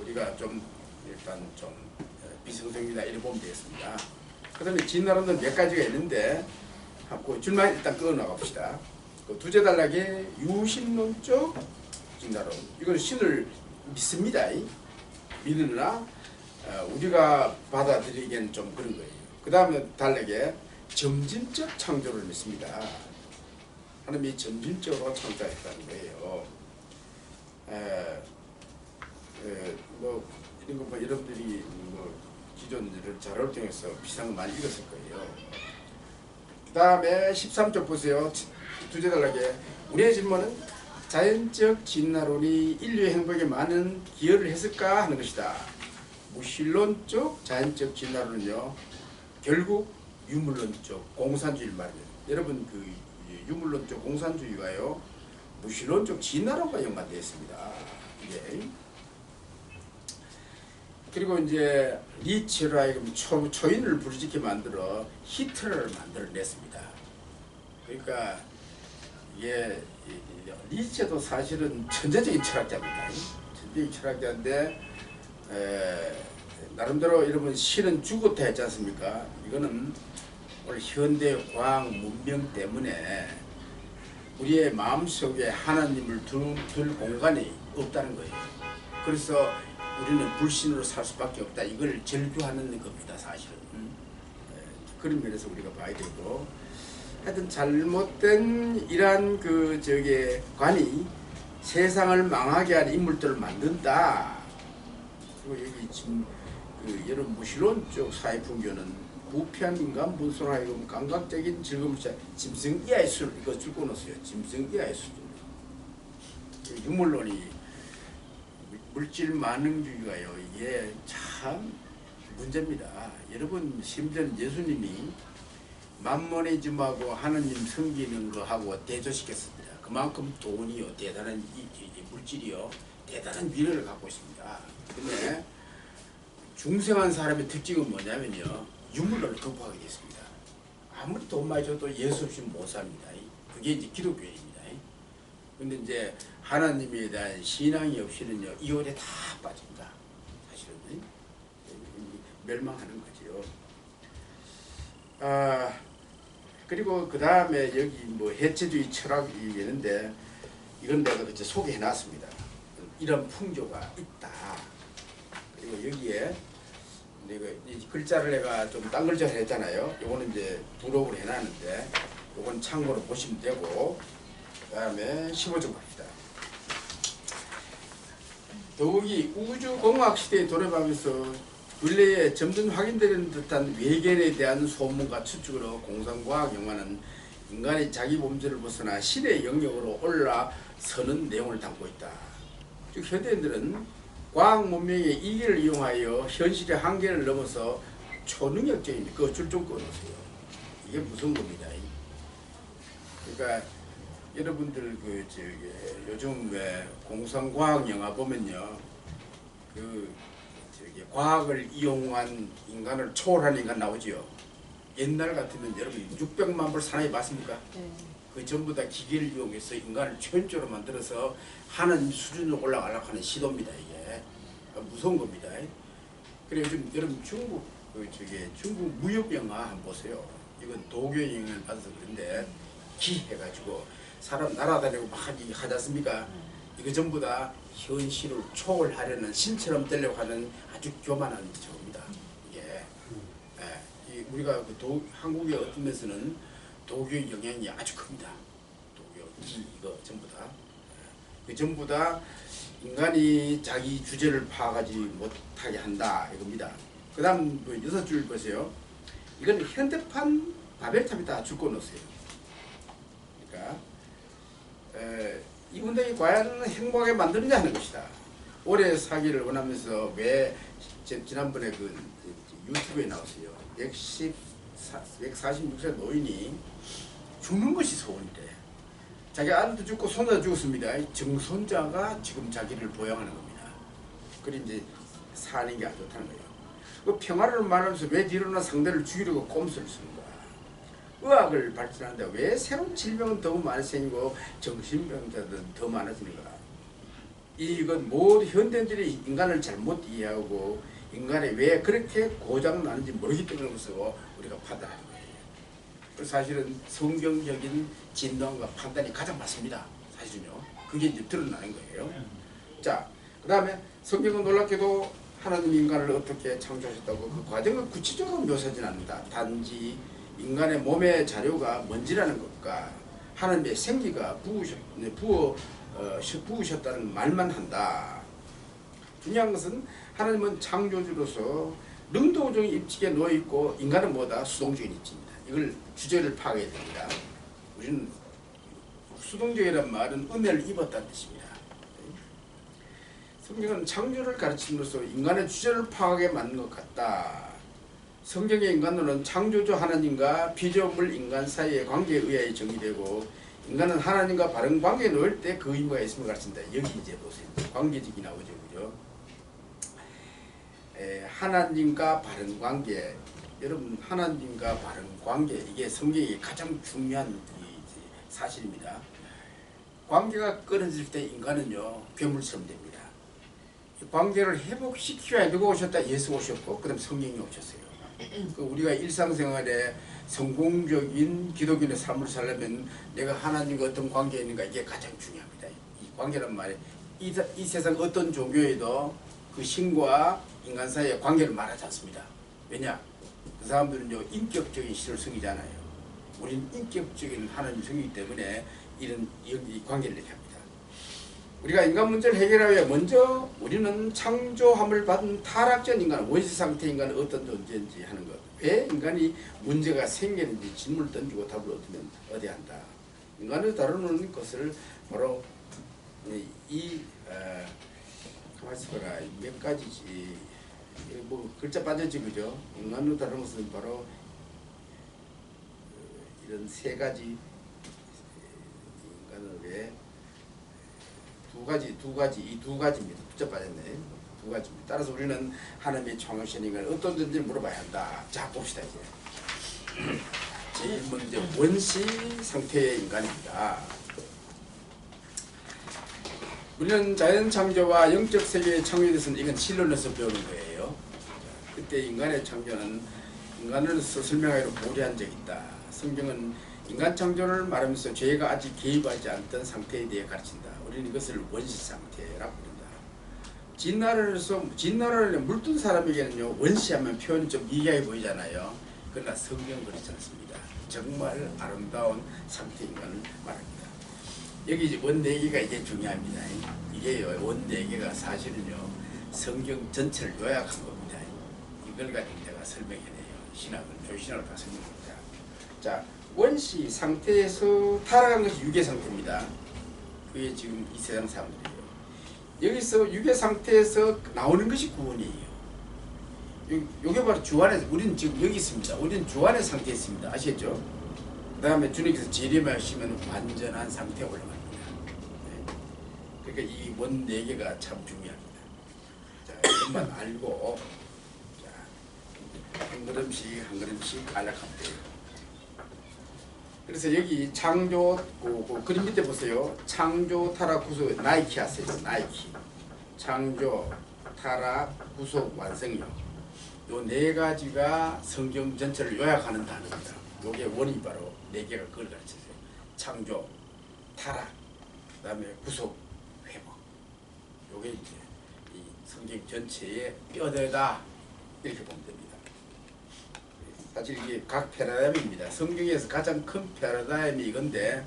우리가 좀 일단 좀 비성성이다 이렇게 보면 되겠습니다. 그 다음에 진화론은 몇 가지가 있는데 그 줄만 일단 끊어 나갑시다. 그 두째 단락에 유신론적 진화론, 이건 신을 믿습니다. 믿으나 우리가 받아들이기엔 좀 그런 거예요. 그 다음에 단락에 점진적 창조를 믿습니다. 하나님이 점진적으로 창조했다는 거예요. 뭐 이런 거 뭐 여러분들이 뭐 기존 자료를 통해서 비슷한 거 많이 읽었을 거예요. 그 다음에 13쪽 보세요. 두째 단락에 우리의 질문은 자연적 진화론이 인류의 행복에 많은 기여를 했을까 하는 것이다. 무신론적 자연적 진화론은요, 결국 유물론적 공산주의를 말합니다. 여러분 그 유물론적 공산주의가요, 무신론적 진화론과 연관되어 있습니다. 이게 그리고 이제 니체로 하여금 초인을 부르짖게 만들어 히트를 만들어냈습니다. 그러니까 이게 니체도 사실은 천재적인 철학자입니다. 천재적인 철학자인데 나름대로 여러분 신은 죽었다 했지 않습니까? 이거는 오늘 현대 과학 문명 때문에 우리의 마음속에 하나님을 둘 공간이 없다는 거예요. 그래서 우리는 불신으로 살 수밖에 없다. 이걸 절규하는 겁니다, 사실은. 그런 면에서 우리가 봐야 되고, 하여튼 잘못된 이러한 관이 세상을 망하게 한 인물들을 만든다. 그리고 여기 지금 여러분 무신론 쪽 사회 풍교는 부패한 인간 분손하여금 감각적인 즐거움을 짐승 이하의 술 이거 줄고 놓으세요. 짐승 이하의 술. 유물론이 물질 만능주의가요. 이게 참 문제입니다. 여러분 심지어 예수님이 만모니즘하고 하느님 섬기는 거하고 대조시켰습니다. 그만큼 돈이요 대단한 물질이요 대단한 미래를 갖고 있습니다. 근데 중생한 사람의 특징은 뭐냐면요. 유물론을 극복하게 됐습니다. 아무리 돈 많이 줘도 예수 없이는 못 삽니다. 그게 이제 기독교입니다. 근데 이제 하나님에 대한 신앙이 없이는요 이혼에 다 빠집니다. 사실은 멸망하는 거죠. 그리고 그 다음에 여기 뭐 해체주의 철학이 있는데 이건 내가 그때 소개해놨습니다. 이런 풍조가 있다. 그리고 여기에 내가 이 글자를 내가 좀 딴 글자를 했잖아요. 요거는 이제 부록을 해놨는데 요건 참고로 보시면 되고 그 다음에 15쪽 봅시다. 더욱이 우주공학 시대에 돌아가면서 근래에 점점 확인되는 듯한 외계에 대한 소문과 추측으로 공상과학 영화는 인간이 자기 범죄를 벗어나 신의 영역으로 올라서는 내용을 담고 있다. 즉 현대인들은 과학 문명의 이기를 이용하여 현실의 한계를 넘어서 초능력적인 그 줄 좀 끊으세요. 이게 무슨 겁니다. 그러니까 여러분들 요즘 왜 공상과학 영화 보면요, 과학을 이용한 인간을 초월한 인간 나오지요. 옛날 같으면 여러분 600만 불 사나이 맞습니까? 그 전부 다 기계를 이용해서 인간을 최연적으로 만들어서 하는 수준으로 올라가려고 하는 시도입니다. 이게 무서운 겁니다. 그래 요즘 여러분 중국 중국 무협 영화 한번 보세요. 이건 도교 영향을 받아서 그런데 기 해가지고 사람 날아다니고 막 하지 않습니까? 이거 전부 다 현실을 초월하려는 신처럼 되려고 하는 아주 교만한 저겁니다. 이게 우리가 한국의 어떤 면에서는 도교의 영향이 아주 큽니다. 도교 이거 전부 다. 그 전부 다 인간이 자기 주제를 파악하지 못하게 한다 이겁니다. 그 다음 6줄 보세요. 이건 현대판 바벨탑에다 줄거 놓으세요. 그러니까 이 운동이 과연 행복하게 만드느냐 하는 것이다. 오래 사기를 원하면서 왜 지난번에 그 유튜브에 나왔어요. 146세 노인이 죽는 것이 소원이래. 자기 아들도 죽고 손자도 죽었습니다. 정손자가 지금 자기를 보양하는 겁니다. 그래 이제 사는 게 안 좋다는 거예요. 그 평화를 말하면서 왜 뒤로나 상대를 죽이려고 꼼수를 쓰는 거야. 의학을 발전하는데 왜 새로운 질병은 더 많이 생기고 정신병자들은 더 많아지는 거야. 이건 모두 현대인들이 인간을 잘못 이해하고 인간이 왜 그렇게 고장나는지 모르기 때문에 우리가 판단하는 거예요. 사실은 성경적인 진단과 판단이 가장 맞습니다. 사실은요. 그게 이제 드러나는 거예요. 자, 그 다음에 성경은 놀랍게도 하나님 인간을 어떻게 창조하셨다고 그 과정을 구체적으로 묘사하지 않는다. 단지 인간의 몸의 자료가 먼지라는 것과 하나님의 생기가 부으셨다는 말만 한다. 중요한 것은 하나님은 창조주로서 능동적인 입직에 놓여있고 인간은 뭐다? 수동적인 입직입니다. 이걸 주제를 파악해야 됩니다. 우리는 수동적이라는 말은 은혜를 입었다는 뜻입니다. 성경은 창조를 가르침으로써 인간의 주제를 파악하게 만든 것 같다. 성경의 인간론은 창조주 하나님과 피조물 인간 사이의 관계에 의하여 정의되고 인간은 하나님과 바른 관계에 놓일 때 그 의무가 있음을 가르친다. 여기 이제 보세요. 관계직이 나오죠. 그죠? 하나님과 바른 관계. 여러분 하나님과 바른 관계 이게 성경의 가장 중요한 사실입니다. 관계가 끊어질 때 인간은요 괴물처럼 됩니다. 관계를 회복시켜야 누가 오셨다? 예수 오셨고 그 다음 성령이 오셨어요. 우리가 일상생활에 성공적인 기독인의 삶을 살려면 내가 하나님과 어떤 관계에 있는가 이게 가장 중요합니다. 이 관계란 말이에요. 이 세상 어떤 종교에도 그 신과 인간 사이의 관계를 말하지 않습니다. 왜냐? 그 사람들은요 인격적인 신을 섬기잖아요. 우리는 인격적인 하나님 섬기기 때문에 이런 이 관계를 얘기합니다. 우리가 인간 문제를 해결하기 위해 먼저 우리는 창조함을 받은 타락전 인간, 원시 상태 인간은 어떤 존재인지 하는 것. 왜 인간이 문제가 생기는지 질문을 던지고 답을 얻으면 어디야 한다. 인간을 다루는 것을 바로 가만히 있어라. 몇 가지지. 뭐 글자 빠졌지 그죠? 인간을 다루는 것은 바로 이런 세 가지 인간을 왜 이 두 가지입니다. 붙여 빠졌네. 두 가지입니다. 따라서 우리는 하나님의創造신 인간을 어떤 존재를 물어봐야 한다. 자 봅시다 이제. 제일 먼저 원시 상태의 인간입니다. 우리는 자연 창조와 영적 세계의 창조에 대해서는 이건 실론에서 배우는 거예요. 그때 인간의 창조는 인간으로서 설명하기로 모리한 적이 있다. 성경은 인간 창조를 말하면서 죄가 아직 개입하지 않던 상태에 대해 가르친다. 우리는 이것을 원시 상태라고 부른다. 진나라를 물든 사람에게는요 원시하면 표현이 좀 미개하게 보이잖아요. 그러나 성경은 그렇지 않습니다. 정말 아름다운 상태 인간을 말합니다. 여기 이제 원 4개가 이게 중요합니다. 이게요 원 4개가 사실은요 성경 전체를 요약한 겁니다. 이걸 가지고 내가 설명해내요. 신학을 교신학을 다 설명합니다. 자 원시 상태에서 타락한 것이 유괴 상태입니다. 그게 지금 이 세상 사람들이에요. 여기서 유괴 상태에서 나오는 것이 구원이에요. 요게 바로 주안의, 우리는 지금 여기 있습니다. 우리는 주안의 상태에 있습니다. 아시겠죠? 그 다음에 주님께서 재림하시면 완전한 상태에 올라갑니다. 네. 그러니까 이 원 4개가 참 중요합니다. 자, 이것만 알고 자, 한 걸음씩 한 걸음씩 안락하면 돼요. 그래서 여기 창조 그림 밑에 보세요. 창조, 타락, 구속, 나이키 하세요. 나이키. 창조, 타락, 구속, 완성요. 요 4가지가 성경 전체를 요약하는 단어입니다. 요게 원이 바로 4개가 그걸 가르쳐줘요. 창조, 타락, 그 다음에 구속, 회복. 요게 이제 이 성경 전체의 뼈대다 이렇게 보면 됩니다. 사실 이게 각 패러다임입니다. 성경에서 가장 큰 패러다임이 이건데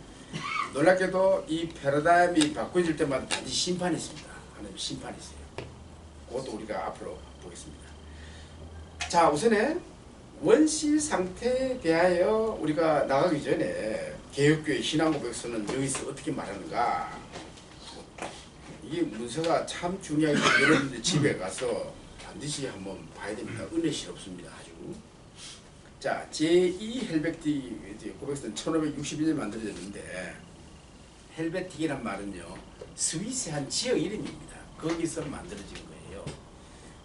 놀랍게도 이 패러다임이 바꿔질 때마다 반드시 심판이 있습니다. 하나님 심판이 있어요. 그것도 우리가 앞으로 보겠습니다. 자 우선에 원시 상태에 대하여 우리가 나가기 전에 개혁교회 신앙고백서는 여기서 어떻게 말하는가 이게 문서가 참 중요하기 때문에 여러분들 집에 가서 반드시 한번 봐야 됩니다. 은혜스럽습니다. 아주. 자, 제2 헬베틱 고백서는 1561년에 만들어졌는데 헬베틱이란 말은요 스위스의 한 지역 이름입니다. 거기서 만들어진 거예요.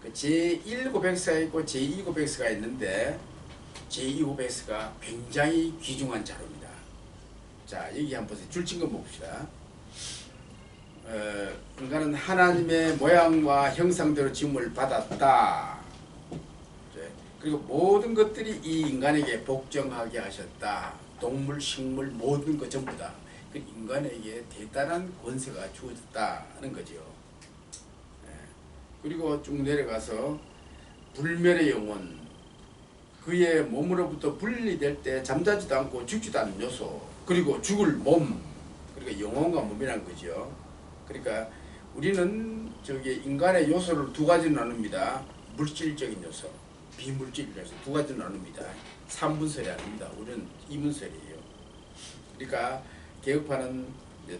그 제1 고백서가 있고 제2 고백서가 있는데 제2 고백서가 굉장히 귀중한 자료입니다. 자, 여기 한번 보세요. 줄친 거 봅시다. 인간은 하나님의 모양과 형상대로 지음을 받았다. 그리고 모든 것들이 이 인간에게 복종하게 하셨다. 동물, 식물 모든 것 전부 다 그 인간에게 대단한 권세가 주어졌다는 거죠. 그리고 쭉 내려가서 불멸의 영혼, 그의 몸으로부터 분리될 때 잠자지도 않고 죽지도 않는 요소, 그리고 죽을 몸, 그러니까 영혼과 몸이라는 거죠. 그러니까 우리는 저기 인간의 요소를 2가지로 나눕니다. 물질적인 요소, 비물질 요소 2가지로 나눕니다. 3분설이 아닙니다. 우리는 2분설이에요. 그러니까 개혁파는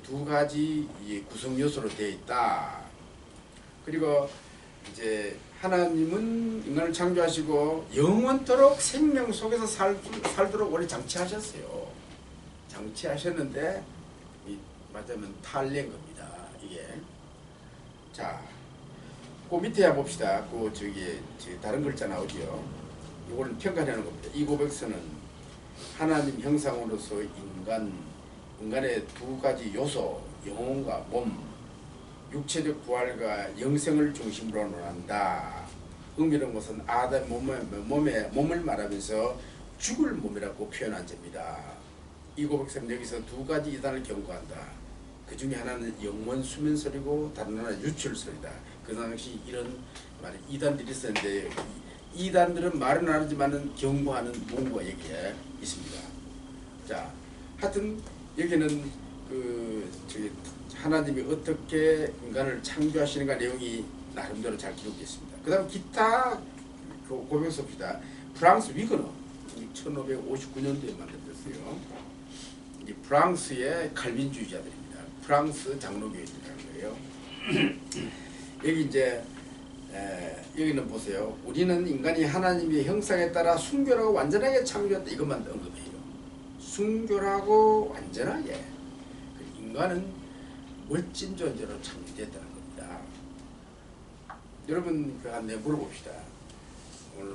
2가지 구성 요소로 되어 있다. 그리고 이제 하나님은 인간을 창조하시고 영원토록 생명 속에서 살도록 원래 장치하셨어요. 장치하셨는데 말하자면 탈례인 겁니다. 이게 자 그 밑에 봅시다. 그 저기 다른 글자 나오죠. 이거는 평가하는 겁니다. 이 고백서는 하나님 형상으로서 인간의 두 가지 요소, 영혼과 몸, 육체적 부활과 영생을 중심으로 논한다. 흥미로운 것은 아담 몸을 말하면서 죽을 몸이라고 표현한 점이다. 이 고백서는 여기서 두 가지 이단을 경고한다. 그 중에 하나는 영원 수면설이고 다른 하나는 유출설이다. 그 당시 이런 말이 이단들이 있었는데 이단들은 말은 안 하지만은 경고하는 문구가 여기에 있습니다. 자, 하여튼 여기는 저기 하나님이 어떻게 인간을 창조하시는가 내용이 나름대로 잘 기록되어 있습니다. 그 다음 기타 고백서 봅시다. 프랑스 위그너 1559년도에 만들었어요. 이 프랑스의 칼빈주의자들입니다. 프랑스 장로교인들이라는 거예요. 여기 이제 여기는 보세요. 우리는 인간이 하나님의 형상에 따라 순결하고 완전하게 창조했다. 이것만 언급해요. 순결하고 완전하게. 인간은 멋진 존재로 창조됐다는 겁니다. 여러분 한번 물어봅시다.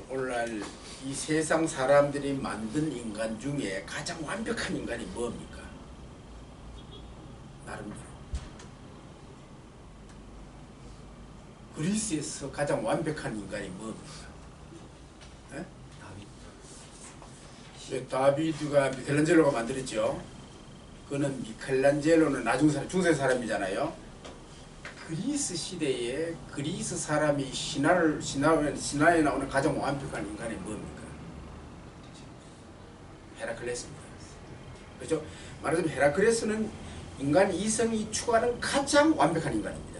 오늘날 이 세상 사람들이 만든 인간 중에 가장 완벽한 인간이 뭡니까? 나름대로. 그리스에서 가장 완벽한 인간이 뭡니까? 다비드가 미켈란젤로가 만들었죠. 그는 미켈란젤로는 나중 사람, 중세 사람이잖아요. 그리스 시대에 그리스 사람이 신화에 나오는 가장 완벽한 인간이 뭡니까? 헤라클레스입니다. 그렇죠? 말하자면 헤라클레스는 인간 이성이 추구하는 가장 완벽한 인간입니다.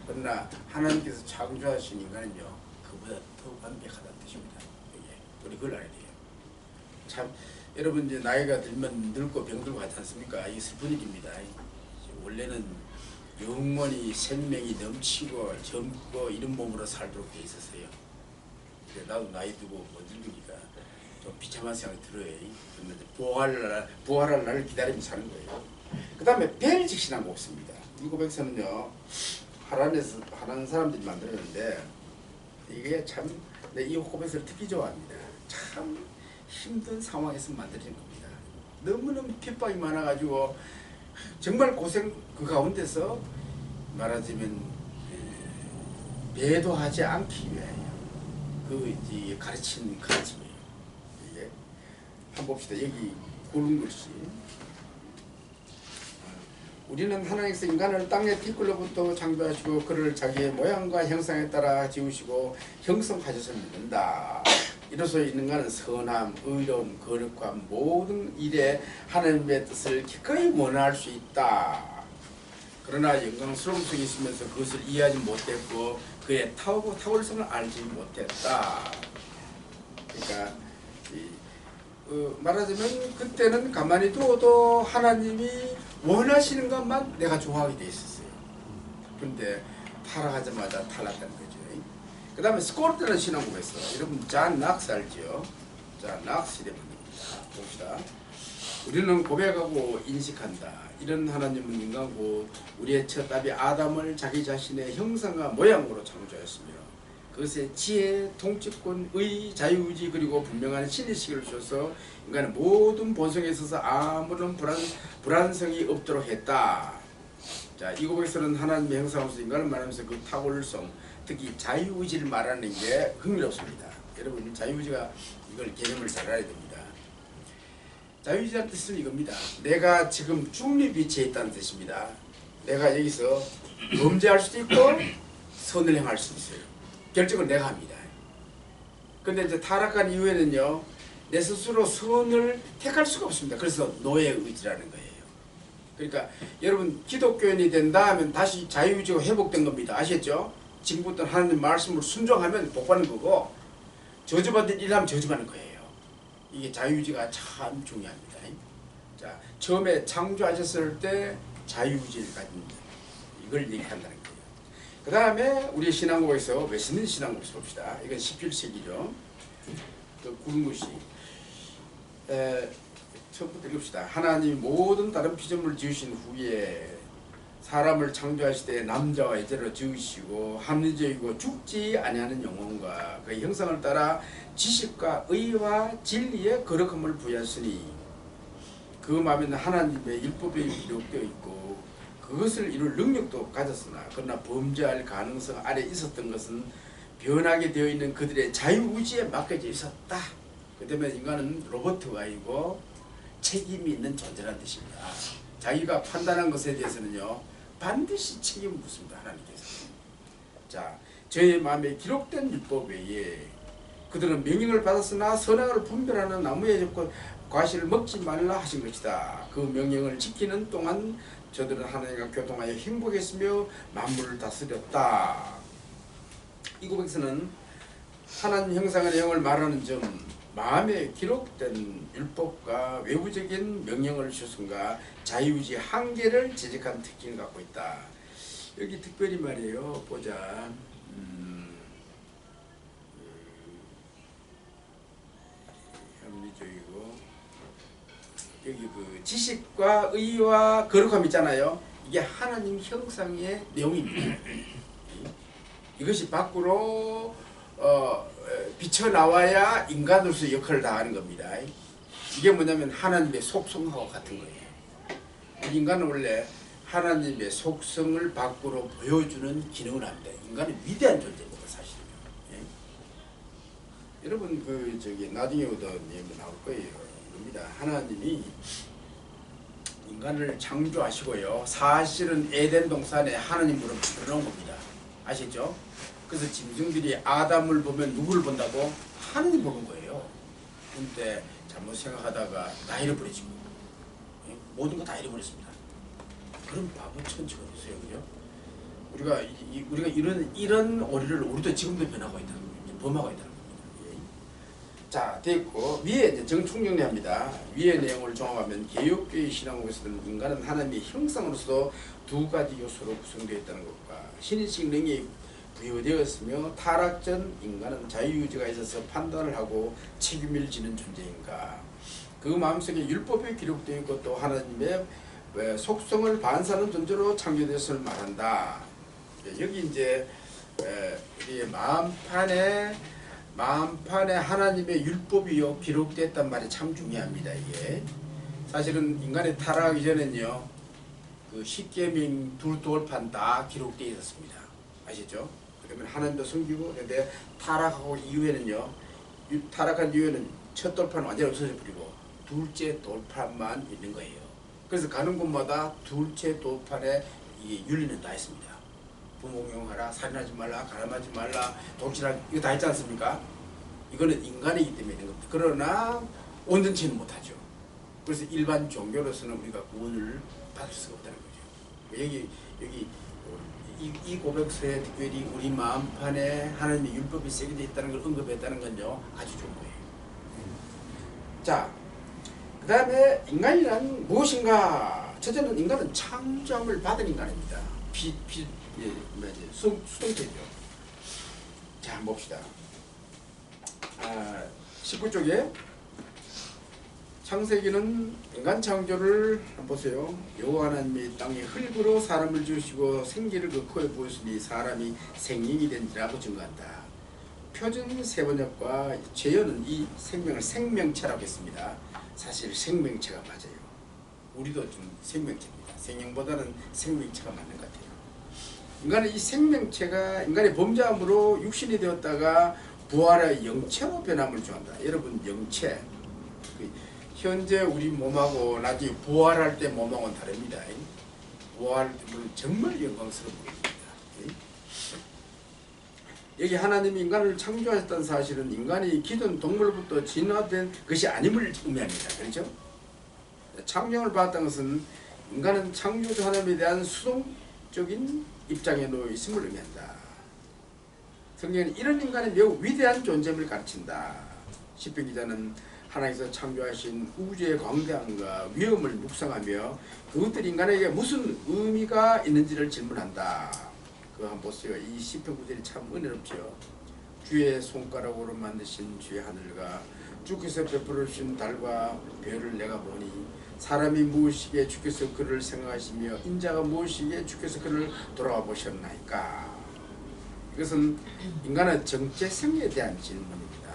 그러나 하나님께서 창조하신 인간은요, 그보다 더 완벽하다는 뜻입니다. 우리 그걸 알아야 돼요. 참 여러분 이제 나이가 들면 늙고 병들고 하지 않습니까? 이게 슬픈 일입니다. 원래는 영원히 생명이 넘치고 젊고 이런 몸으로 살도록 돼 있었어요. 근데 나도 나이 들고 못 늙으니까 좀 비참한 생각이 들어요. 부활할 날을 기다리면서 사는 거예요. 그 다음에 벨직 신앙가 없습니다. 이 고백서는요, 하라는 사람들이 만들었는데 이게 참 이 고백서를 특히 좋아합니다. 참 힘든 상황에서 만들어진 겁니다. 너무너무 핍박이 많아가지고 정말 고생 그 가운데서 말하자면 배도하지 않기 위하여 그 가르침이에요. 이게 한번 봅시다. 여기 고른 글씨. 우리는 하나님께서 인간을 땅의 티끌로부터 창조하시고 그를 자기의 모양과 형상에 따라 지으시고 형성하셔서 믿는다. 이로써 인간은 선함, 의로움, 거룩함 모든 일에 하나님의 뜻을 기꺼이 원할 수 있다. 그러나 영광스러운 속에 있으면서 그것을 이해하지 못했고 그의 탁월성을 알지 못했다. 그러니까 말하자면 그때는 가만히 두어도 하나님이 원하시는 것만 내가 좋아하게 돼 있었어요. 그런데 타락하자마자 탈락한 거죠. 그 다음에 스코르트라는 신앙고가 있어. 여러분 잔 낙스 알죠? 자, 낙스에 만듭니다. 봅시다. 우리는 고백하고 인식한다. 이런 하나님은 인간고 우리의 첫 아비 아담을 자기 자신의 형상과 모양으로 창조하였으며 그것의 지혜, 통치권, 의, 자유의지 그리고 분명한 신의식을 주셔서 인간은 모든 본성에 있어서 아무런 불안성이 없도록 했다. 자, 이 고백서는 하나님의 형상으로서 인간을 말하면서 그 탁월성, 특히 자유의지를 말하는 게 흥미롭습니다. 여러분 자유의지가 이걸 개념을 잘 알아야 됩니다. 자유의지라는 뜻은 이겁니다. 내가 지금 중립위치에 있다는 뜻입니다. 내가 여기서 범죄할 수도 있고 선을 행할 수도 있어요. 결정은 내가 합니다. 근데 이제 타락한 이후에는요, 내 스스로 선을 택할 수가 없습니다. 그래서 노예 의지라는 거예요. 그러니까 여러분 기독교인이 된다 하면 다시 자유의지가 회복된 겁니다. 아시겠죠? 지금부터 하나님 말씀을 순종하면 복받는 거고 저주받는 일을 하면 저주받는 거예요. 이게 자유의지가 참 중요합니다. 자, 처음에 창조하셨을 때 자유의지를 가진 이걸 얘기한다는 거예요. 그 다음에 우리 신앙고에서 웨스민스터 신앙고에서 봅시다. 이건 17세기죠. 그 구름굿이 처음부터 읽읍시다. 하나님이 모든 다른 피조물을 지으신 후에 사람을 창조하시되 남자와 여자로 지으시고 합리적이고 죽지 아니하는 영혼과 그 형상을 따라 지식과 의와 진리의 거룩함을 부여하시니 그 마음에는 하나님의 율법이 기록되어 있고 그것을 이룰 능력도 가졌으나 그러나 범죄할 가능성 아래 있었던 것은 변하게 되어 있는 그들의 자유의지에 맡겨져 있었다. 그 때문에 인간은 로봇가 아니고 책임이 있는 존재라는 뜻입니다. 자기가 판단한 것에 대해서는요 반드시 책임을 묻습니다. 하나님께서. 자, 저의 마음에 기록된 율법 외에 그들은 명령을 받았으나 선악을 분별하는 나무의 젖과 과실을 먹지 말라 하신 것이다. 그 명령을 지키는 동안 저들은 하나님과 교통하여 행복했으며 만물을 다스렸다. 이 고백에서는 하나님 형상의 내용을 말하는 점, 마음에 기록된 율법과 외부적인 명령을 주순과 자유의지 한계를 지적한 특징을 갖고 있다. 여기 특별히 말이에요. 보자. 합리적이고 여기 그 지식과 의와 거룩함 있잖아요. 이게 하나님 형상의 내용입니다. 이것이 밖으로 비쳐나와야 인간으로서 역할을 다하는 겁니다. 이게 뭐냐면 하나님의 속성하고 같은 거예요. 인간은 원래 하나님의 속성을 밖으로 보여주는 기능을 합니다. 인간은 위대한 존재입니다. 사실은요. 예? 여러분 그 저기 나중에 어떤 얘기 나올 거예요. 입니다. 하나님이 인간을 창조하시고요. 사실은 에덴 동산에 하나님으로 만들어 놓은 겁니다. 아시죠? 그래서 짐승들이 아담을 보면 누구를 본다고? 하나님 보는 거예요. 근데 잘못 생각하다가 다 잃어버리지. 모든 거 다 잃어버렸습니다. 그럼 바보 천치가 됐어요. 그죠? 우리가 이런 오리를 우리도 지금도 변하고 있다는 거예요. 범하고 있다는 겁니다. 자, 됐고 위에 이제 정충정리합니다. 위의 내용을 종합하면 개혁교의 신앙에서는 인간은 하나님의 형상으로서 두 가지 요소로 구성되어 있다는 것과 신의식 능력이 부여되었으며 타락 전 인간은 자유의지가 있어서 판단을 하고 책임을 지는 존재인가. 그 마음속에 율법이 기록되어 있고 또 하나님의 속성을 반사하는 존재로 창조되었음을 말한다. 여기 이제 우리의 마음판에 하나님의 율법이요 기록됐단 말이 참 중요합니다. 이게 사실은 인간의 타락하기 전에는요 그 십계명 둘 돌판 다 기록되어 있었습니다. 아시죠? 그러면 하나님도 섬기고 근데 타락하고 이후에는요 타락한 이후에는 첫 돌판은 완전히 없어져 버리고 둘째 돌판만 있는 거예요. 그래서 가는 곳마다 둘째 돌판에 이 윤리는 다 있습니다. 부모용하라, 살인하지 말라, 가늠하지 말라, 독실하지 이거 다 있지 않습니까? 이거는 인간이기 때문에 있는 겁니다. 그러나 온전치는 못하죠. 그래서 일반 종교로서는 우리가 구원을 받을 수가 없다는 거죠. 여기 이 고백서에 특별히 우리 마음판에 하나님의 율법이 새겨져 있다는 걸 언급했다는 건요 아주 좋은 거예요. 자, 그 다음에 인간이란 무엇인가? 첫째는 인간은 창조함을 받은 인간입니다. 수동태죠. 자, 한번 봅시다. 19쪽에 창세기는 인간 창조를 한번 보세요. 여호와 하나님이 땅에 흙으로 사람을 지으시고 생기를 그 코에 부으시니 사람이 생명이 된지라고 증거한다. 표준 세번역과 제어는 이 생명을 생명체라고 했습니다. 사실 생명체가 맞아요. 우리도 좀 생명체입니다. 생명보다는 생명체가 맞는 것 같아요. 인간은 이 생명체가 인간의 범죄함으로 육신이 되었다가 부활의 영체로 변함을 좋아한다. 여러분 영체 현재 우리 몸하고 나중에 부활할 때 몸하고는 다릅니다. 부활할 때 정말 영광스러운 겁니다. 여기 하나님이 인간을 창조하셨다는 사실은 인간이 기존 동물부터 진화된 것이 아님을 의미합니다. 그렇죠? 창조를 받았다는 것은 인간은 창조주 하나님에 대한 수동적인 입장에 놓여 있음을 의미한다. 성경은 이런 인간이 매우 위대한 존재임을 가르친다. 시편 기자는 하나님께서 창조하신 우주의 광대함과 위엄을 묵상하며 그것들이 인간에게 무슨 의미가 있는지를 질문한다. 그거 한번 보세요. 이 시편 구절이 참 은혜롭죠. 주의 손가락으로 만드신 주의 하늘과 주께서 베풀어 주신 달과 별을 내가 보니 사람이 무엇이기에 주께서 그를 생각하시며 인자가 무엇이기에 주께서 그를 돌아와 보셨나이까. 이것은 인간의 정체성에 대한 질문입니다.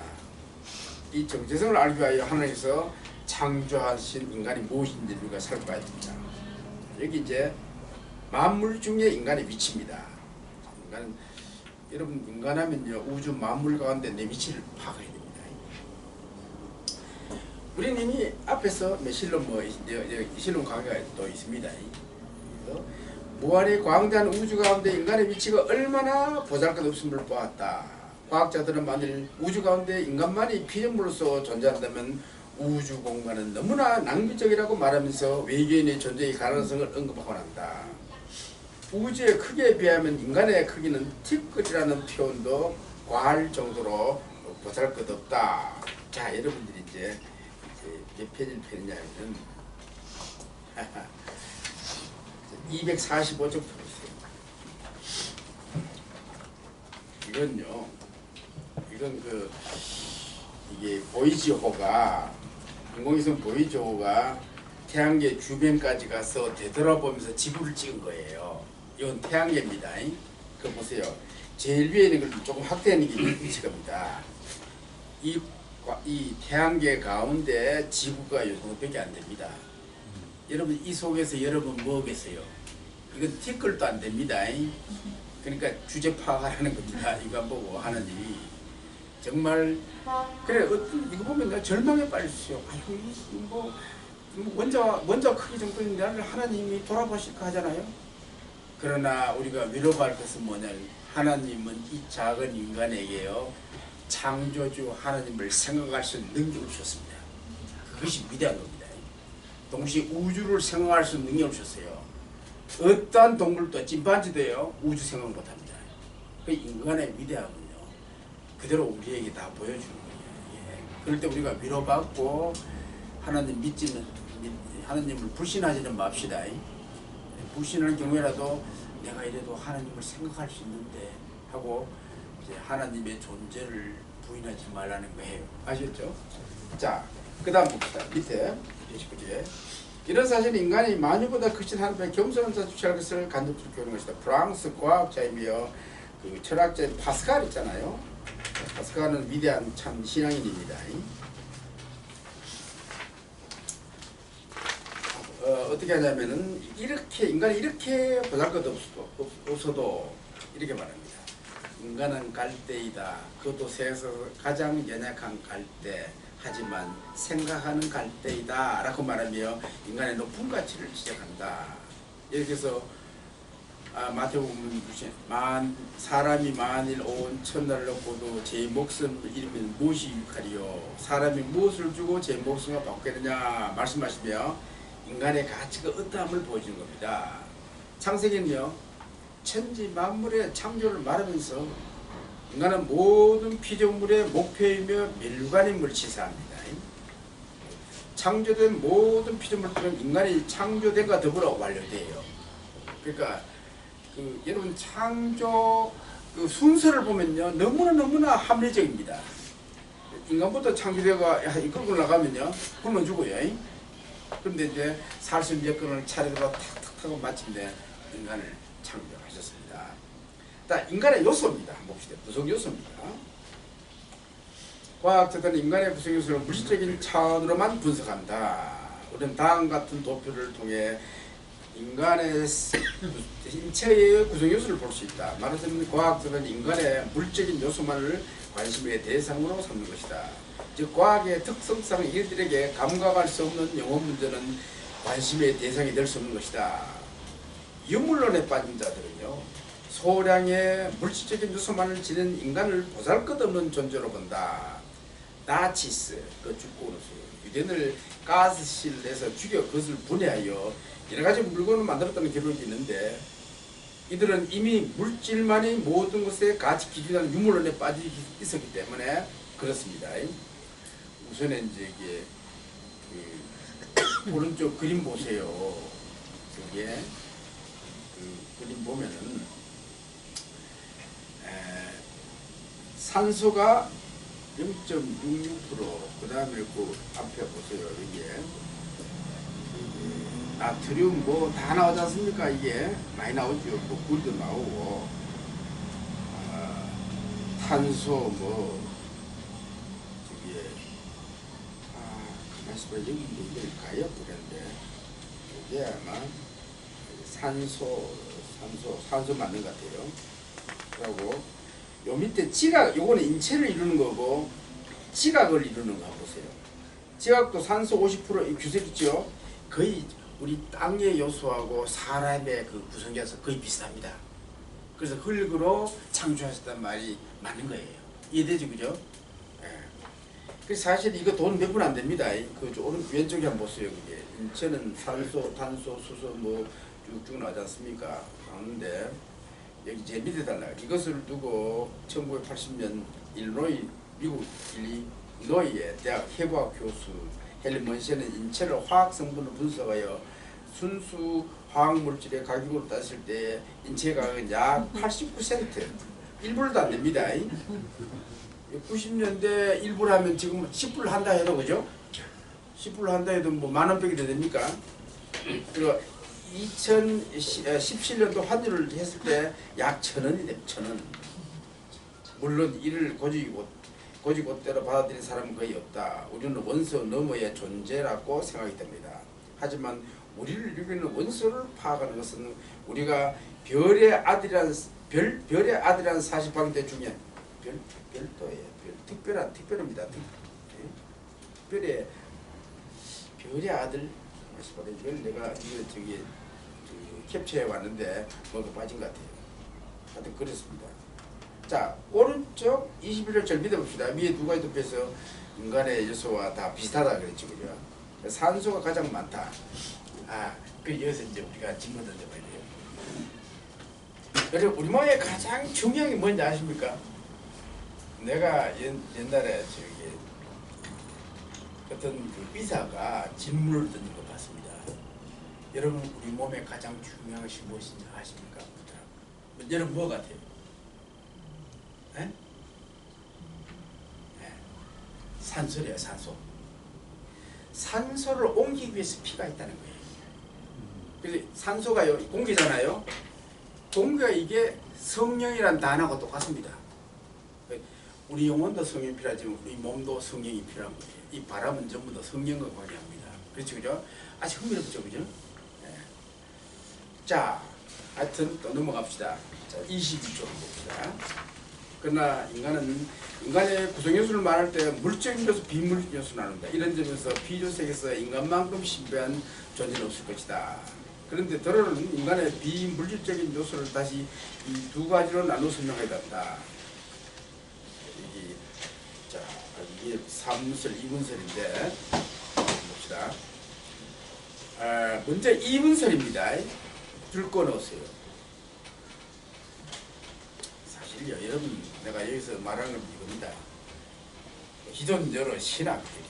이 정체성을 알기 위하여 하나님께서 창조하신 인간이 무엇인지 우리가 살펴봐야 됩니다. 여기 이제 만물 중에 인간의 위치입니다. 여러분 인간하면요 우주 만물 가운데 내 위치를 파악해야 됩니다. 우리는 이미 앞에서 실론 실론 강의가 또 있습니다. 무한히 광대한 우주 가운데 인간의 위치가 얼마나 보잘것없음을 보았다. 과학자들은 만일 우주 가운데 인간만이 피조물로서 존재한다면 우주 공간은 너무나 낭비적이라고 말하면서 외계인의 존재의 가능성을 언급하곤 한다. 우주의 크기에 비하면 인간의 크기는 티끌이라는 표현도 과할 정도로 보잘것없다. 자, 여러분들이 이제 몇 페이지를 펴느냐면 245쪽 펴보세요. 이건요, 이게 보이지호가 인공위성 보이지호가 태양계 주변까지 가서 되돌아보면서 지구를 찍은 거예요. 이건 태양계입니다. 그거 보세요. 제일 위에 있는 걸 조금 확대하는 게 미칠 겁니다. 이 태양계 가운데 지구가 요 정도밖에 안 됩니다. 여러분 이 속에서 여러분 뭐겠어요? 이건 티끌도 안 됩니다. 그러니까 주제 파악하라는 겁니다. 이거 보고 하나님이 정말 그래 이거 보면 절망에 빠졌어요. 아이고 뭐 원자 크기 정도인데 하나님이 돌아보실까 하잖아요. 그러나 우리가 위로할 것은 뭐냐면 하나님은 이 작은 인간에게요 창조주 하나님을 생각할 수 있는 능력을 주셨습니다. 그것이 위대한 겁니다. 동시에 우주를 생각할 수 있는 능력을 주셨어요. 어떠한 동물도 찐반지도요 우주 생각 못합니다. 그 인간의 위대함은요 그대로 우리에게 다 보여주는 거예요. 예. 그럴 때 우리가 위로받고 하나님 하나님을 불신하지는 맙시다. 불신하는 경우에라도 내가 이래도 하나님을 생각할 수 있는데 하고 이제 하나님의 존재를 부인하지 말라는 거예요. 아시겠죠? 자, 그 다음 봅시다. 밑에 29쪽에 이런 사실은 인간이 만유보다 크신 하나님의 겸손한 자 주체할 것을 간접적으로 교하는 것이다. 프랑스 과학자이며 그 철학자인 파스칼 있잖아요. 파스칼은 위대한 참 신앙인입니다. 어떻게 하냐면은 이렇게 인간이 이렇게 보잘것없어도 이렇게 말합니다. 인간은 갈대이다. 그것도 세상에서 가장 연약한 갈대. 하지만 생각하는 갈대이다 라고 말하며 인간의 높은 가치를 지적한다. 이렇게 해서 마태복음 사람이 만일 온 천날을 얻고도 제 목숨을 잃으면 무엇이 유익하리요. 사람이 무엇을 주고 제 목숨을 받겠느냐 말씀하시며 인간의 가치가 어떠함을 보여주는 겁니다. 창세기는요 천지 만물의 창조를 말하면서 인간은 모든 피조물의 목표이며 멸관임을 시사합니다. 창조된 모든 피조물들은 인간이 창조된과 더불어 완료돼요. 그러니까 여러분 창조 순서를 보면요 너무나 합리적입니다. 인간부터 창조되가 이끌고 나가면요 굶어 죽어요. 그런데 이제 살수 몇 건을 차례대로 탁탁 하고 마침내 인간을 창조하셨습니다. 인간의 요소입니다. 봅시다. 구성 요소입니다. 과학자들은 인간의 구성 요소를 물질적인 차원으로만 분석한다. 우리는 다음 같은 도표를 통해 인간의 인체의 구성 요소를 볼 수 있다. 말하자면 과학자들은 인간의 물질적인 요소만을 관심의 대상으로 삼는 것이다. 즉 과학의 특성상 이들에게 감각할 수 없는 영혼 문제는 관심의 대상이 될 수 없는 것이다. 유물론에 빠진 자들은요 소량의 물질적인 요소만을 지닌 인간을 보잘것없는 존재로 본다. 나치스, 그 죽고 오는 유대인을 가스실을 내서 죽여 그것을 분해하여 여러가지 물건을 만들었다는 기록이 있는데 이들은 이미 물질만이 모든 것의 가치 기준이라는 유물론에 빠져 있었기 때문에 그렇습니다. 우선에 이제 이게 오른쪽 그림 보세요. 여기에 그림 보면은 산소가 0.66%, 그 다음에 그 앞에 보세요. 이게 나트륨 뭐 다 나오지 않습니까? 이게 많이 나오죠. 뭐 꿀도 나오고 탄소 뭐 저기 가만히 있어봐. 여기 이게 가요 그랬는데 이게 아마 산소 맞는 것 같아요. 그리고 요 밑에 지각, 요거는 인체를 이루는 거고 지각을 이루는 거 보세요. 지각도 산소 50% 규석이죠. 거의 우리 땅의 요소하고 사람의 그 구성에서 거의 비슷합니다. 그래서 흙으로 창조하셨단 말이 맞는 거예요. 이해되죠, 그죠? 예. 그래서 사실 이거 돈 몇 분 안 됩니다. 그 오른 왼쪽에 한번 보세요. 그게 인체는 산소, 탄소, 수소 뭐 쭉쭉 나오지 않습니까? 나오는데 여기 제 밑에 달라. 이것을 두고 1980년 미국 일리노이의 대학 해부학 교수 헨리 먼시는 인체를 화학 성분을 분석하여 순수 화학 물질의 가격으로 따졌을 때 인체 가격은 약 89센트, 1불도 안 됩니다. 90년대 1불 하면 지금 10불 한다 해도 그죠? 10불 한다 해도 뭐 만원백이 됩니까? 그리고 2017년도 환율을 했을 때 약 1,000원이 됩니다. 1,000원. 물론 이를 고지고대로 받아들인 사람은 거의 없다. 우리는 원소 너머의 존재라고 생각이 됩니다. 하지만 우리를 이루는 원소를 파악하는 것은 우리가 별의 아들이라는 사실관계 중에 별도예요. 특별합니다. 별의 아들. 이걸 내가 이거 저기 캡처해 왔는데 뭐가 빠진 것 같아요. 하여튼 그렇습니다. 자, 오른쪽 21절 믿어봅시다. 위에 두 가지 덮여서 인간의 요소와 다 비슷하다 그랬죠, 그죠? 산소가 가장 많다. 여기서 이제 우리가 질문 던져봐야 돼요. 그리고 우리 몸에 가장 중요한 게 뭔지 아십니까? 내가 옛날에 저기 어떤 그 의사가 질문을 던진 거 봤습니다. 여러분 우리 몸에 가장 중요한 것이 무엇인지 아십니까? 여러분 뭐 같아요? 네? 네. 산소래요, 산소. 산소를 옮기기 위해서 피가 있다는 거예요. 그래서 산소가 공기잖아요. 공기가 이게 성령이란 단어가 똑같습니다. 우리 영혼도 성령이 필요하지만 우리 몸도 성령이 필요한 거예요. 이 바람은 전부 다 성령과 관계합니다. 그렇죠, 그죠? 아주 흥미롭죠, 그죠? 네. 자, 하여튼 또 넘어갑시다. 자, 22쪽 봅시다. 그러나 인간의 구성요소를 말할 때 물적인 요소, 비물적인 요소 나눈다. 이런 점에서 비조색에서 인간만큼 신비한 존재는 없을 것이다. 그런데 더러는 인간의 비물질적인 요소를 다시 이 두 가지로 나눠 설명해야 된다. 이게 3문설, 2문설인데 봅시다. 먼저 2문설입니다. 줄 거 넣으세요. 사실요, 여러분 내가 여기서 말하는 건 이겁니다. 기존 여러 신학들이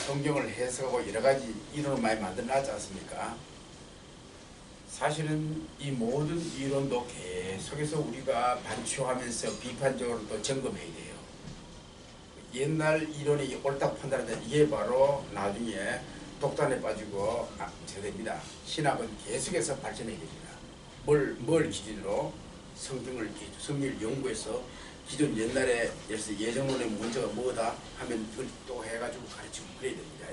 성경을 해석하고 여러 가지 이론을 많이 만들어놨지 않습니까? 사실은 이 모든 이론도 계속해서 우리가 반추하면서 비판적으로 또 점검해야 돼요. 옛날 이론이 옳다고 판단한다. 이게 바로 나중에 독단에 빠지고 저됩니다. 신학은 계속해서 발전해야 됩니다. 뭘 기준으로 성경을 연구해서 기존 옛날에 예정론의 문제가 뭐다 하면 그걸 또 해가지고 가르치고 그래야 됩니다.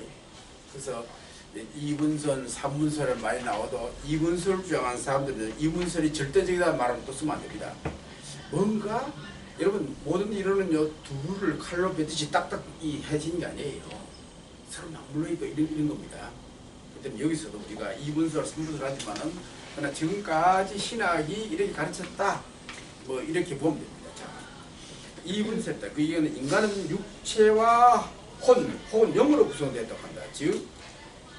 그래서 2분설, 3분설을 많이 나와도 2분설을 주장하는 사람들은 2분설이 절대적이다 말하면 또 쓰면 안 됩니다. 뭔가 여러분 모든 이론은요 둘을 칼로 뱉듯이 딱딱 해지는 게 아니에요. 서로 맞물려 있고 이런 겁니다. 그때는 여기서도 우리가 2분설, 3분설 하지만은 그러나 지금까지 신학이 이렇게 가르쳤다 뭐 이렇게 보면 됩니다. 자, 2분설다. 그 이거는 인간은 육체와 혹은 영으로 구성되었다고 한다. 즉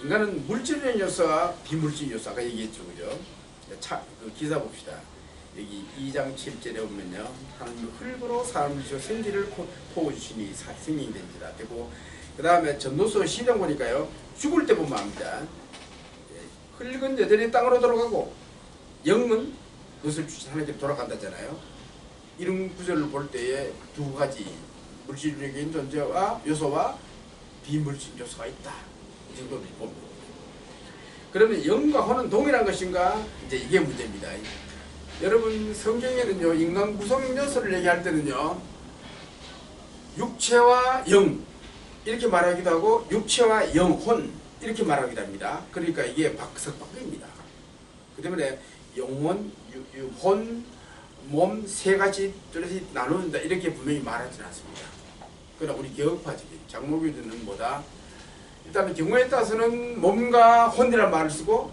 인간은 물질적인 요소와 비물질적인 요소 아까 얘기했죠, 그죠? 그 기사 봅시다. 여기 2장 7절에 보면요, 하나님 흙으로 사람을 주셔 생기를 포우주시니 생명이 된지라 되고, 그 다음에 전도서 시장 보니까요, 죽을 때 보면 압니다. 흙은 여전히 땅으로 돌아가고 영은 그것을 주신 하나님께 돌아간다잖아요. 이런 구절을 볼 때에 두 가지 물질적인 존재와 요소와 비물질 요소가 있다. 이 정도로 봅니다. 그러면 영과 혼은 동일한 것인가? 이제 이게 문제입니다. 여러분 성경에는요 인간 구성 요소를 얘기할 때는요 육체와 영 이렇게 말하기도 하고 육체와 영혼 이렇게 말하기도 합니다. 그러니까 이게 박석박입니다. 그 때문에 영혼, 혼, 몸 세 가지 뚜렷이 나누는다 이렇게 분명히 말하지는 않습니다. 그러나 우리 개혁파적인 장로교들은 뭐다? 일단 경우에 따라서는 몸과 혼이라는 말을 쓰고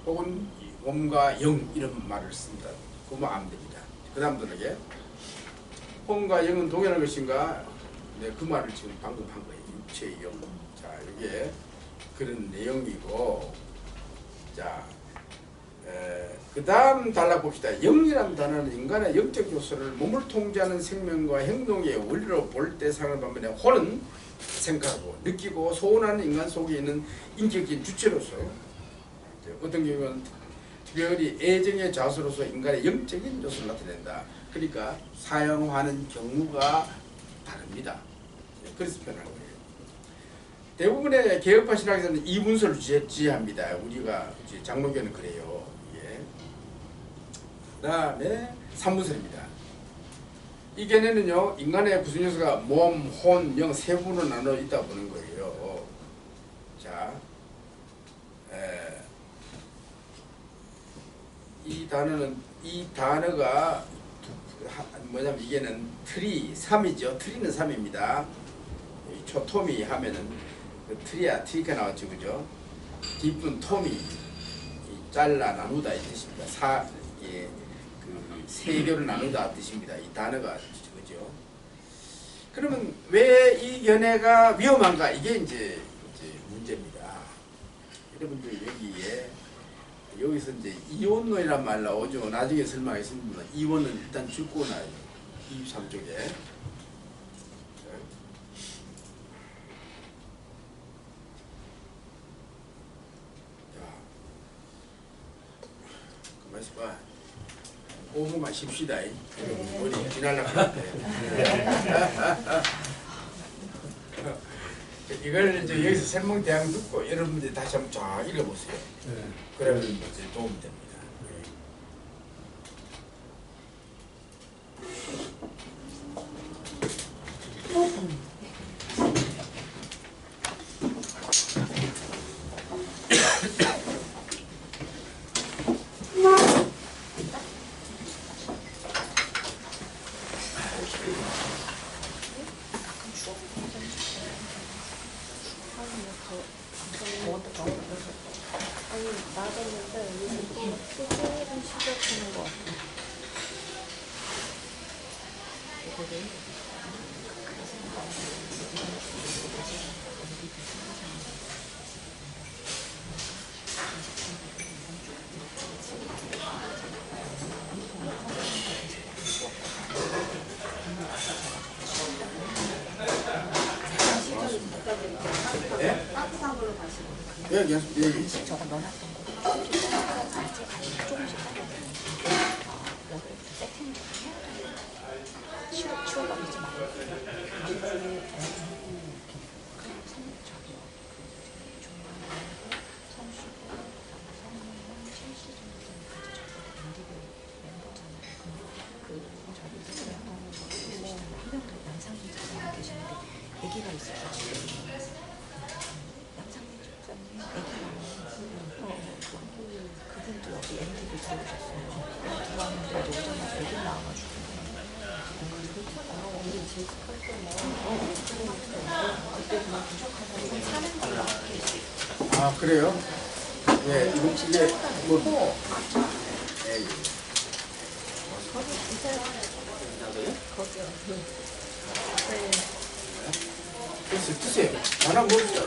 혹은 몸과 영 이런 말을 씁니다. 그만 안 됩니다. 그 다음들에게 혼과 영은 동일한 것인가? 네, 그 말을 지금 방금 한 거예요. 육체의 영. 자, 이게 그런 내용이고, 자, 그 다음 단락 봅시다. 영이라는 단어는 인간의 영적 요소를 몸을 통제하는 생명과 행동의 원리로 볼 때 사는 반면에 혼은 생각하고 느끼고 소원하는 인간 속에 있는 인격적인 주체로서 어떤 경우는 특별히 애정의 자수로서 인간의 영적인 요소를 나타낸다. 그러니까 사용하는 경우가 다릅니다. 그래서 표현한 거예요. 대부분의 개혁파 신학에서는 이 문서를 지지합니다. 우리가 장로교는 그래요. 예. 그 다음에 3문서입니다. 이 견해는요 인간의 구성 요소가 몸, 혼, 영 세 부분으로 나눠 있다 보는 거예요. 자, 이 단어가 뭐냐면 이게는 트리 3이죠. 트리는 3입니다. 초토미 하면은 그 트리가 나왔죠, 그죠? 뒷분 토미 잘라 나누다 이 뜻입니다. 그 세교를 나누다 뜻입니다. 이 단어가 그죠? 그러면 왜 이 견해가 위험한가? 이게 이제 문제입니다. 여러분들 여기서 이제 이원론이란 말 나오죠. 나중에 설명하겠습니다. 이원은 일단 죽고 나요. 23쪽에. 자, 가만 있어봐. 5분만 쉽시다. 머리 지날라 그랬대. 이걸 이제 여기서 설명 대항 듣고 여러분들이 다시 한번 쫙 읽어보세요. 그러면 이제 도움이 됩니다. 아니 맞았는데 여기서 또 조금 시작하는 것 같아. 따뜻한 걸로 가시고. 여기 저거 넣어놨던 거 조금씩 여기 세팅 치워버리지 말고 애기가 있어요. 그분도 여기 MD를 들어오셨어요. 들어왔는데 이제 오자마자 애기 나와가지고 우리 재직할 때는 그때 그냥 부족하다고 사는 걸로 아 그래요? 예, 이게 뭐 예. 거기요. 그래서 드세요. 하나 먹으세요.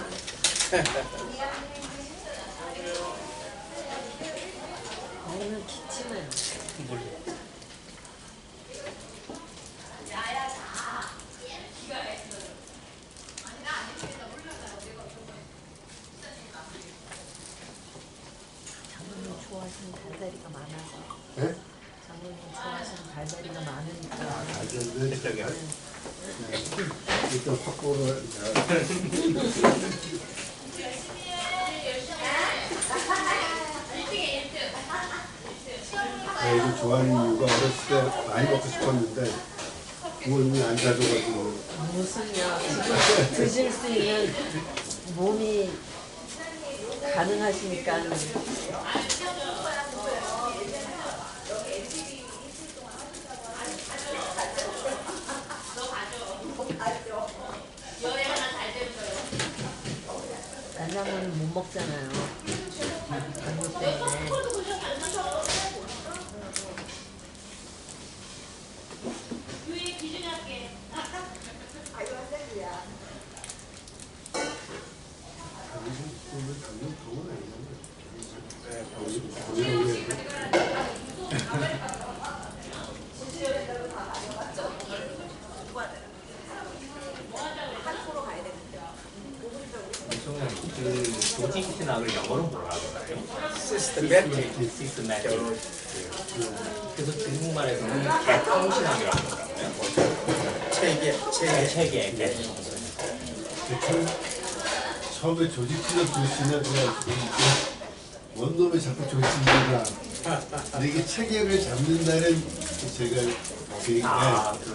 아니면 기침을 장모님 좋아하시는 달달이가 많아서 네? 장모님 좋아하시는 달달이가 많으니까 알겠는데 일단 확보를 과일을 좋아하는 이유가 어렸을 때 많이 먹고 싶었는데 부모님이 안 사줘가지고. 무슨요? 지금 드실 수 있는 몸이 가능하시니까. 난장모는 못 먹잖아요. 당뇨 때문에. 그 조직 신학을 영어로 뭐라고 할까요? 시스템매틱. 시스테매틱. 그래서 중국말에서는 개통 신학이라고 하더라고요. 체계 개통. 처음에 조직신학 그래가지고 원놈이 자꾸 조직신이다. 근데 이게 체계를 잡는다는 제가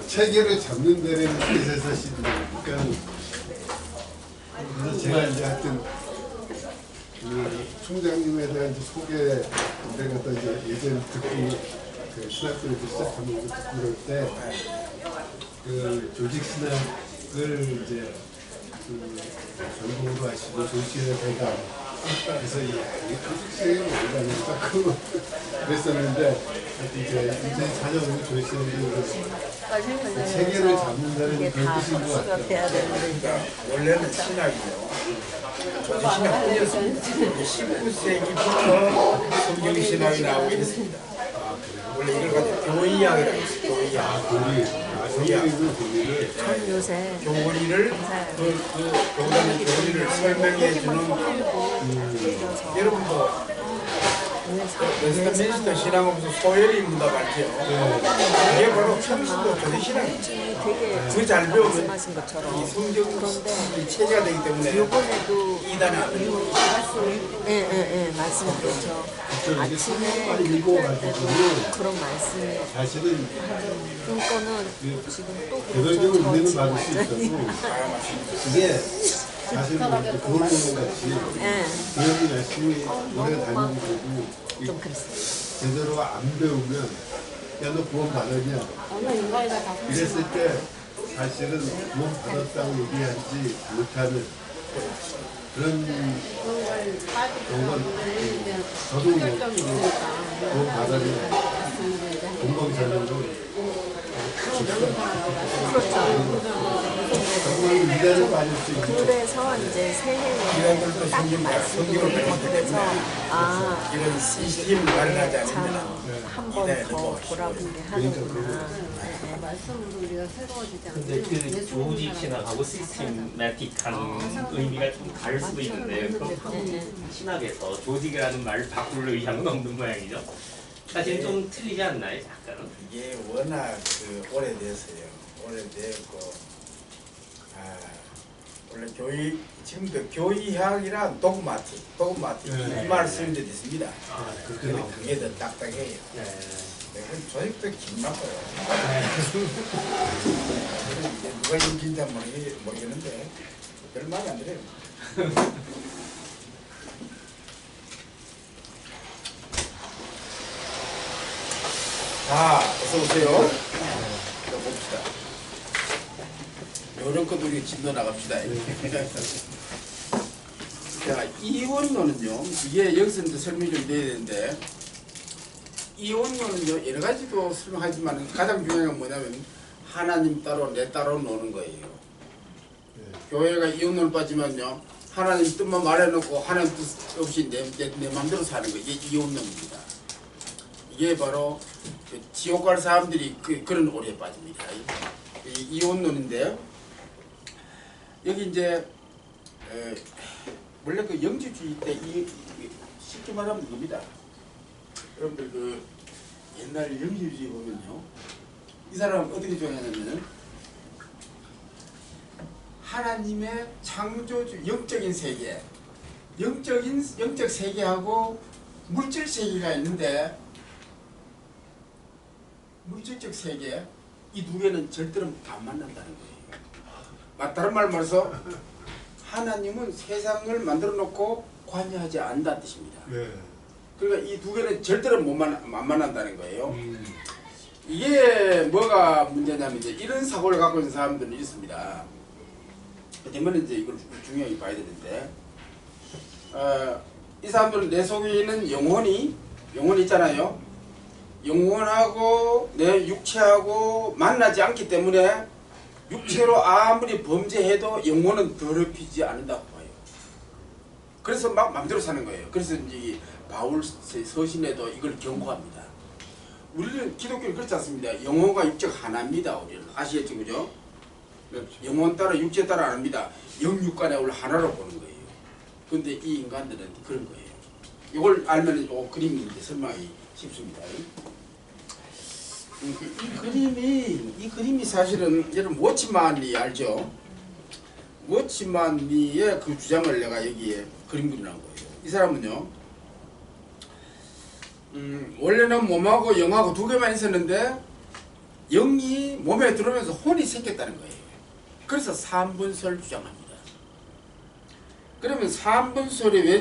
체계를 잡는다는 뜻에서 시작하니까 그래서 제가 이제 하여튼 그 총장님에 대한 이제 소개를 갖다 이제 예전에 듣고 그 신학교에서 시작하면 듣고 그럴 때 그 조직 신학을 이제 그 전공으로 하시고 조직신의 대가 그래서 이게 조직신이 뭔가 그 그랬었는데 이제 4년 조직신이 체계를 잡는다는 이게 그런 다 뜻인 것 흡수가 같아요. 돼야 되는데 이제. 그러니까 원래는 신학이요. 조직신학 틀렸습니다. 19세기부터 성경 신학이 나오고 이랬습니다. 원래 이걸 가지고 교의학이라고 했어요. 교의학. 교리를 전 요새 교리를 교리를 설명해주는 여러분도 웨스트민스터 신앙하면서 소열이 문답 알죠? 이게 바로 천수도 교리신학이죠. 되게 그 잘 배우면 말씀하신 것처럼 이 성경 이 체제가 되기 때문에 요번에도 이단이 안 돼요. 예 말씀드렸죠. 아침에 그런 말씀이 사실은 한 거는 지금 또 개별적으로 그렇죠. 은혜는 저 받을 수 완전히. 있어도 이게 사실 돌보는 같이 예. 교육이 열심히 오래 다니는 거고 좀 그랬어요. 제대로 안 배우면 야 너 구원 받았냐 이랬을 때 사실은 구원 받았다고 얘기하지 못하는 그런 경우가 저도 구원 받았냐 공방전으로 정말 위대를 받을 수 있는 그래서 이제 새해에 이들도 딱 성경을 말씀을 배웠기 드리면서 때문에 이런 시스템을 마련하지 않으면 한 번 더 돌아보게 하는구나. 말씀으로 우리가 새로워지지 근데 않으면 그 조직 신학하고 시스테매틱한 의미가 좀 다를 수도 있는데 그럼 한국 신학에서 조직이라는 말을 바꿀 의향은 없는 모양이죠. 사실 좀 틀리지 않나요? 약간은? 이게 워낙 오래돼서요. 오래되고 원래 지금도 교의학이란 도그마틱 이 말을 쓰는 데도 있습니다. 근데 그게 더 딱딱해요. 그건 조직도 기막혀요. 이제 누가 인기인지 모르겠는데 별 말이 안 들어요. 자, 어서 오세요. 자, 봅시다. 이런 것도 우리 진도 나갑시다. 자, 이원론은요. 이게 여기서 이제 설명이 좀 돼야 되는데 이원론은요. 여러 가지도 설명하지만 가장 중요한 건 뭐냐면 하나님 따로 내 따로 노는 거예요. 교회가 이원론을 빠지면요. 하나님 뜻만 말해놓고 하나님 뜻 없이 내 마음대로 사는 거 이게 이원론입니다. 이게 바로 지옥 갈 사람들이 그런 오류에 빠집니다. 이원론인데 여기 이제 원래 그 영지주의 때 쉽게 말하면 이겁니다. 여러분들 그 옛날 영지주의 보면요, 이 사람은 어떻게 주장하냐면은 하나님의 창조주 영적인 세계, 영적 세계하고 물질 세계가 있는데 물질적 세계 이 두 개는 절대로 안 만난다는 거예요. 다른 말 말해서 하나님은 세상을 만들어 놓고 관여하지 않는다는 뜻입니다. 예. 그러니까 이 두 개는 절대로 안 만난다는 거예요. 이게 뭐가 문제냐면 이제 이런 사고를 갖고 있는 사람들은 있습니다. 그러면 이제 이걸 중요하게 봐야 되는데, 이 사람들은 내 속에 있는 영혼이 있잖아요. 영혼하고 내 육체하고 만나지 않기 때문에 육체로 아무리 범죄해도 영혼은 더럽히지 않는다고 봐요. 그래서 막 맘대로 사는 거예요. 그래서 이제 바울 서신에도 이걸 경고합니다. 우리는 기독교는 그렇지 않습니다. 영혼과 육체가 하나입니다. 우리는 아시겠죠, 그죠? 영혼 따라 육체 따라 안 합니다. 영육간에 원래 하나로 보는 거예요. 근데 이 인간들은 그런 거예요. 이걸 알면 그림이 이제 설명하기 쉽습니다. 이 그림이 사실은 여러분 워치만리 알죠? 워치만리의 그 주장을 내가 여기에 그림 그리는 거예요. 이 사람은요, 원래는 몸하고 영하고 두 개만 있었는데 영이 몸에 들어오면서 혼이 생겼다는 거예요. 그래서 삼분설 주장합니다. 그러면 삼분설이 왜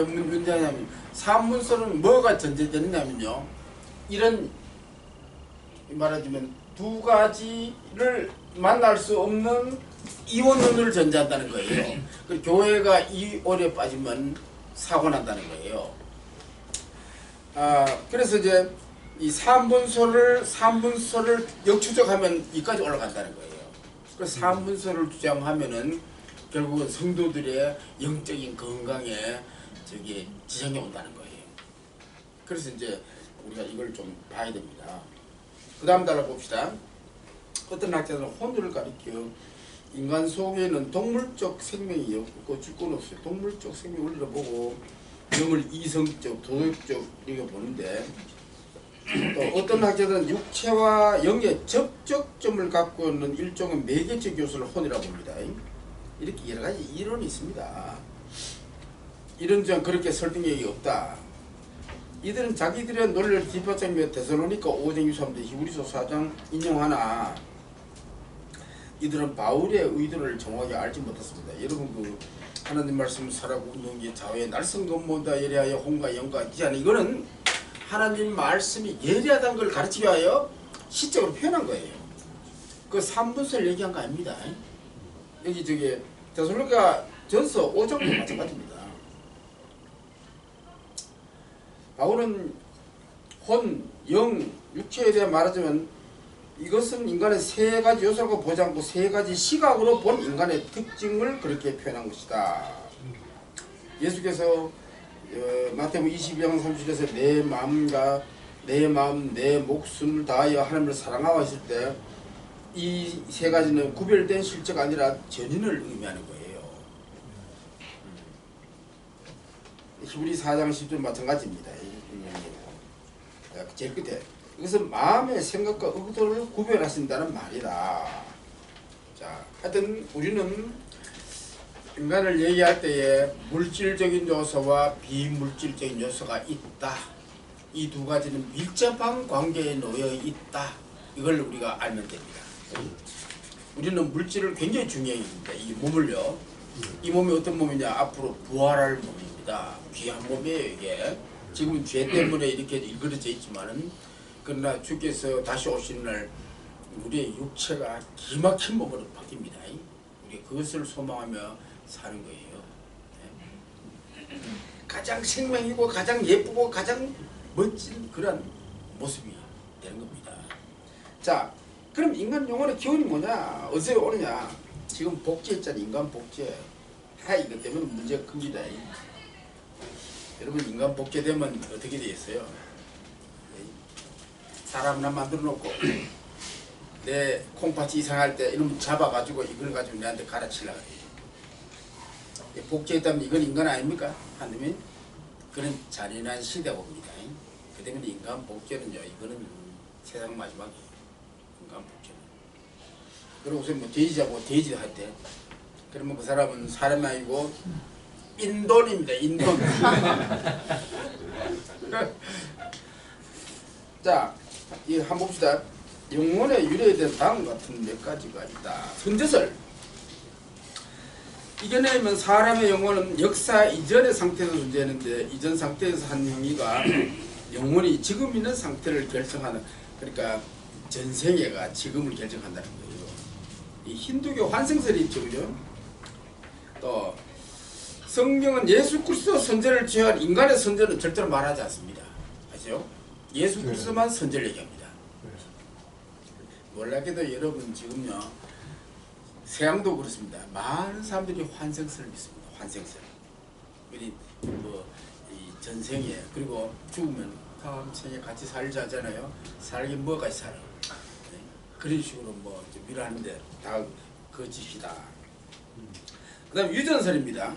문제냐면, 삼분설은 뭐가 전제되느냐면요, 이런 말하자면 두 가지를 만날 수 없는 이원론을 전제한다는 거예요. 그 교회가 이원에 빠지면 사고 난다는 거예요. 그래서 이제 이 삼분설을 역추적하면 이까지 올라간다는 거예요. 그래서 삼분설을 주장하면은 결국은 성도들의 영적인 건강에 지장이 온다는 거예요. 그래서 이제 우리가 이걸 좀 봐야 됩니다. 그 다음 달라 봅시다. 어떤 학자들은 혼을 가리켜 인간 속에는 동물적 생명이 없고 주권 없어요. 동물적 생명 원리를 보고 영을 이성적, 도덕적 이렇게 보는데, 또 어떤 학자들은 육체와 영의 접촉점을 갖고 있는 일종의 매개적 요소를 혼이라고 봅니다. 이렇게 여러 가지 이론이 있습니다. 이런 점 그렇게 설득력이 없다. 이들은 자기들의 논리를 뒷받침하며 데살로니가 5장 23절 히브리서 4장 인용하나 이들은 바울의 의도를 정확히 알지 못했습니다. 여러분 그 하나님 말씀 살아고 운동기 자외 날성건모다 예리하여 혼과 영과 이하는 이거는 하나님 말씀이 예리하다는 걸 가르치기 위하여 시적으로 표현한 거예요. 그 3분설 얘기한 거 아닙니다. 여기 데살로니가 전서 5장도 마찬가지입니다. 바울은 혼, 영, 육체에 대해 말하자면 이것은 인간의 세 가지 요소라고 보지 않고 세 가지 시각으로 본 인간의 특징을 그렇게 표현한 것이다. 예수께서 마태복음 22장 30절에서 내 마음과 내 마음, 내 목숨을 다하여 하나님을 사랑하고 했을 때 이 세 가지는 구별된 실제가 아니라 전인을 의미하는 거예요. 히브리 4장 10절 마찬가지입니다. 제일 끝에 이것은 마음의 생각과 의도를 구별하신다는 말이다. 자, 하여튼 우리는 인간을 얘기할 때에 물질적인 요소와 비물질적인 요소가 있다. 이 두 가지는 밀접한 관계에 놓여 있다. 이걸 우리가 알면 됩니다. 우리는 물질을 굉장히 중요히 여깁니다. 이 몸을요. 이 몸이 어떤 몸이냐? 앞으로 부활할 몸입니다. 귀한 몸이에요, 이게. 지금 죄 때문에 이렇게 일그러져 있지만은, 그러나 주께서 다시 오시는 날 우리의 육체가 기막힌 몸으로 바뀝니다. 우리 그것을 소망하며 사는 거예요. 가장 생명이고 가장 예쁘고 가장 멋진 그런 모습이 되는 겁니다. 자, 그럼 인간 영혼의 기원이 뭐냐? 어디서 오느냐? 지금 복제했잖아요. 인간 복제. 이것 때문에 문제가 큽니다. 여러분 인간 복제되면 어떻게 되겠어요? 사람 하나 만들어 놓고 내 콩팥이 이상할 때 이놈 잡아가지고 이걸 가지고 내한테 가르치려고 해요. 복제했다면 이건 인간 아닙니까? 하느님 그런 잔인한 시대가 옵니다. 그 때문에 인간 복제는요, 이거는 세상 마지막이에요. 인간 복제는. 그리고 우선 뭐 돼지 잡고 돼지 할 때, 그러면 그 사람은 사람이 아니고 인돈입니다. 인돈. 자, 이 한번 봅시다. 영혼의 유래된 다음 같은 몇 가지가 있다. 선제설. 이겨내면 사람의 영혼은 역사 이전의 상태에서 존재하는데 이전 상태에서 한 행위가 영혼이 지금 있는 상태를 결정하는, 그러니까 전생애가 지금을 결정한다는 거예요. 이 힌두교 환생설이 있죠, 그죠? 또 성경은 예수 그리스도 선제를 제외한 인간의 선제는 절대로 말하지 않습니다. 아시죠? 예수 그리스도만 선제를 얘기합니다. 놀랍게도 여러분 지금요 세상도 그렇습니다. 많은 사람들이 환생설을 믿습니다. 환생설. 우리 이 전생에 그리고 죽으면 다음 생에 같이 살자 하잖아요. 살긴 뭐까지 살아. 네? 그런 식으로 뭐 밀어하는데 다 거짓이다. 그 다음 유전설입니다.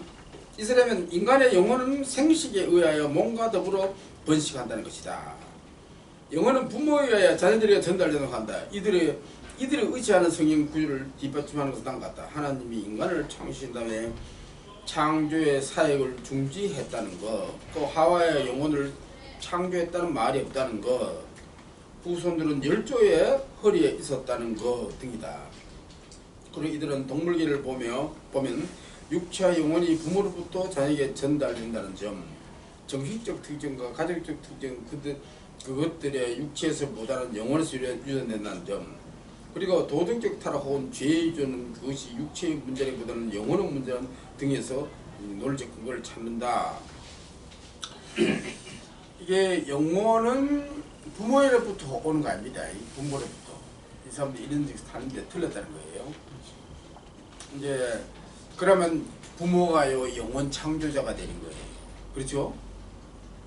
이 사람은 인간의 영혼은 생식에 의하여 몸과 더불어 번식한다는 것이다. 영혼은 부모에 의하여 자녀들에게 전달되도록 한다. 이들이 의지하는 성경 구조를 뒷받침하는 것은 다음과 같다. 하나님이 인간을 창조하신 다음에 창조의 사역을 중지했다는 것, 또 하와의 영혼을 창조했다는 말이 없다는 것, 후손들은 열조의 허리에 있었다는 것 등이다. 그리고 이들은 동물계를 보면 육체와 영혼이 부모로부터 자녀에게 전달된다는 점, 정신적 특징과 가정적 특징, 그것들의 육체에서 보다는 영혼에서 유전된다는 점, 그리고 도덕적 타락 혹은 죄의 유전은 그것이 육체의 문제보다는 영혼의 문제 등에서 논리적 근거를 찾는다. 이게 영혼은 부모로부터 오는 거 아닙니다. 부모로부터. 이 사람들이 이런 데서 타는데 틀렸다는 거예요. 이제 그러면 부모가요 영혼 창조자가 되는 거예요. 그렇죠?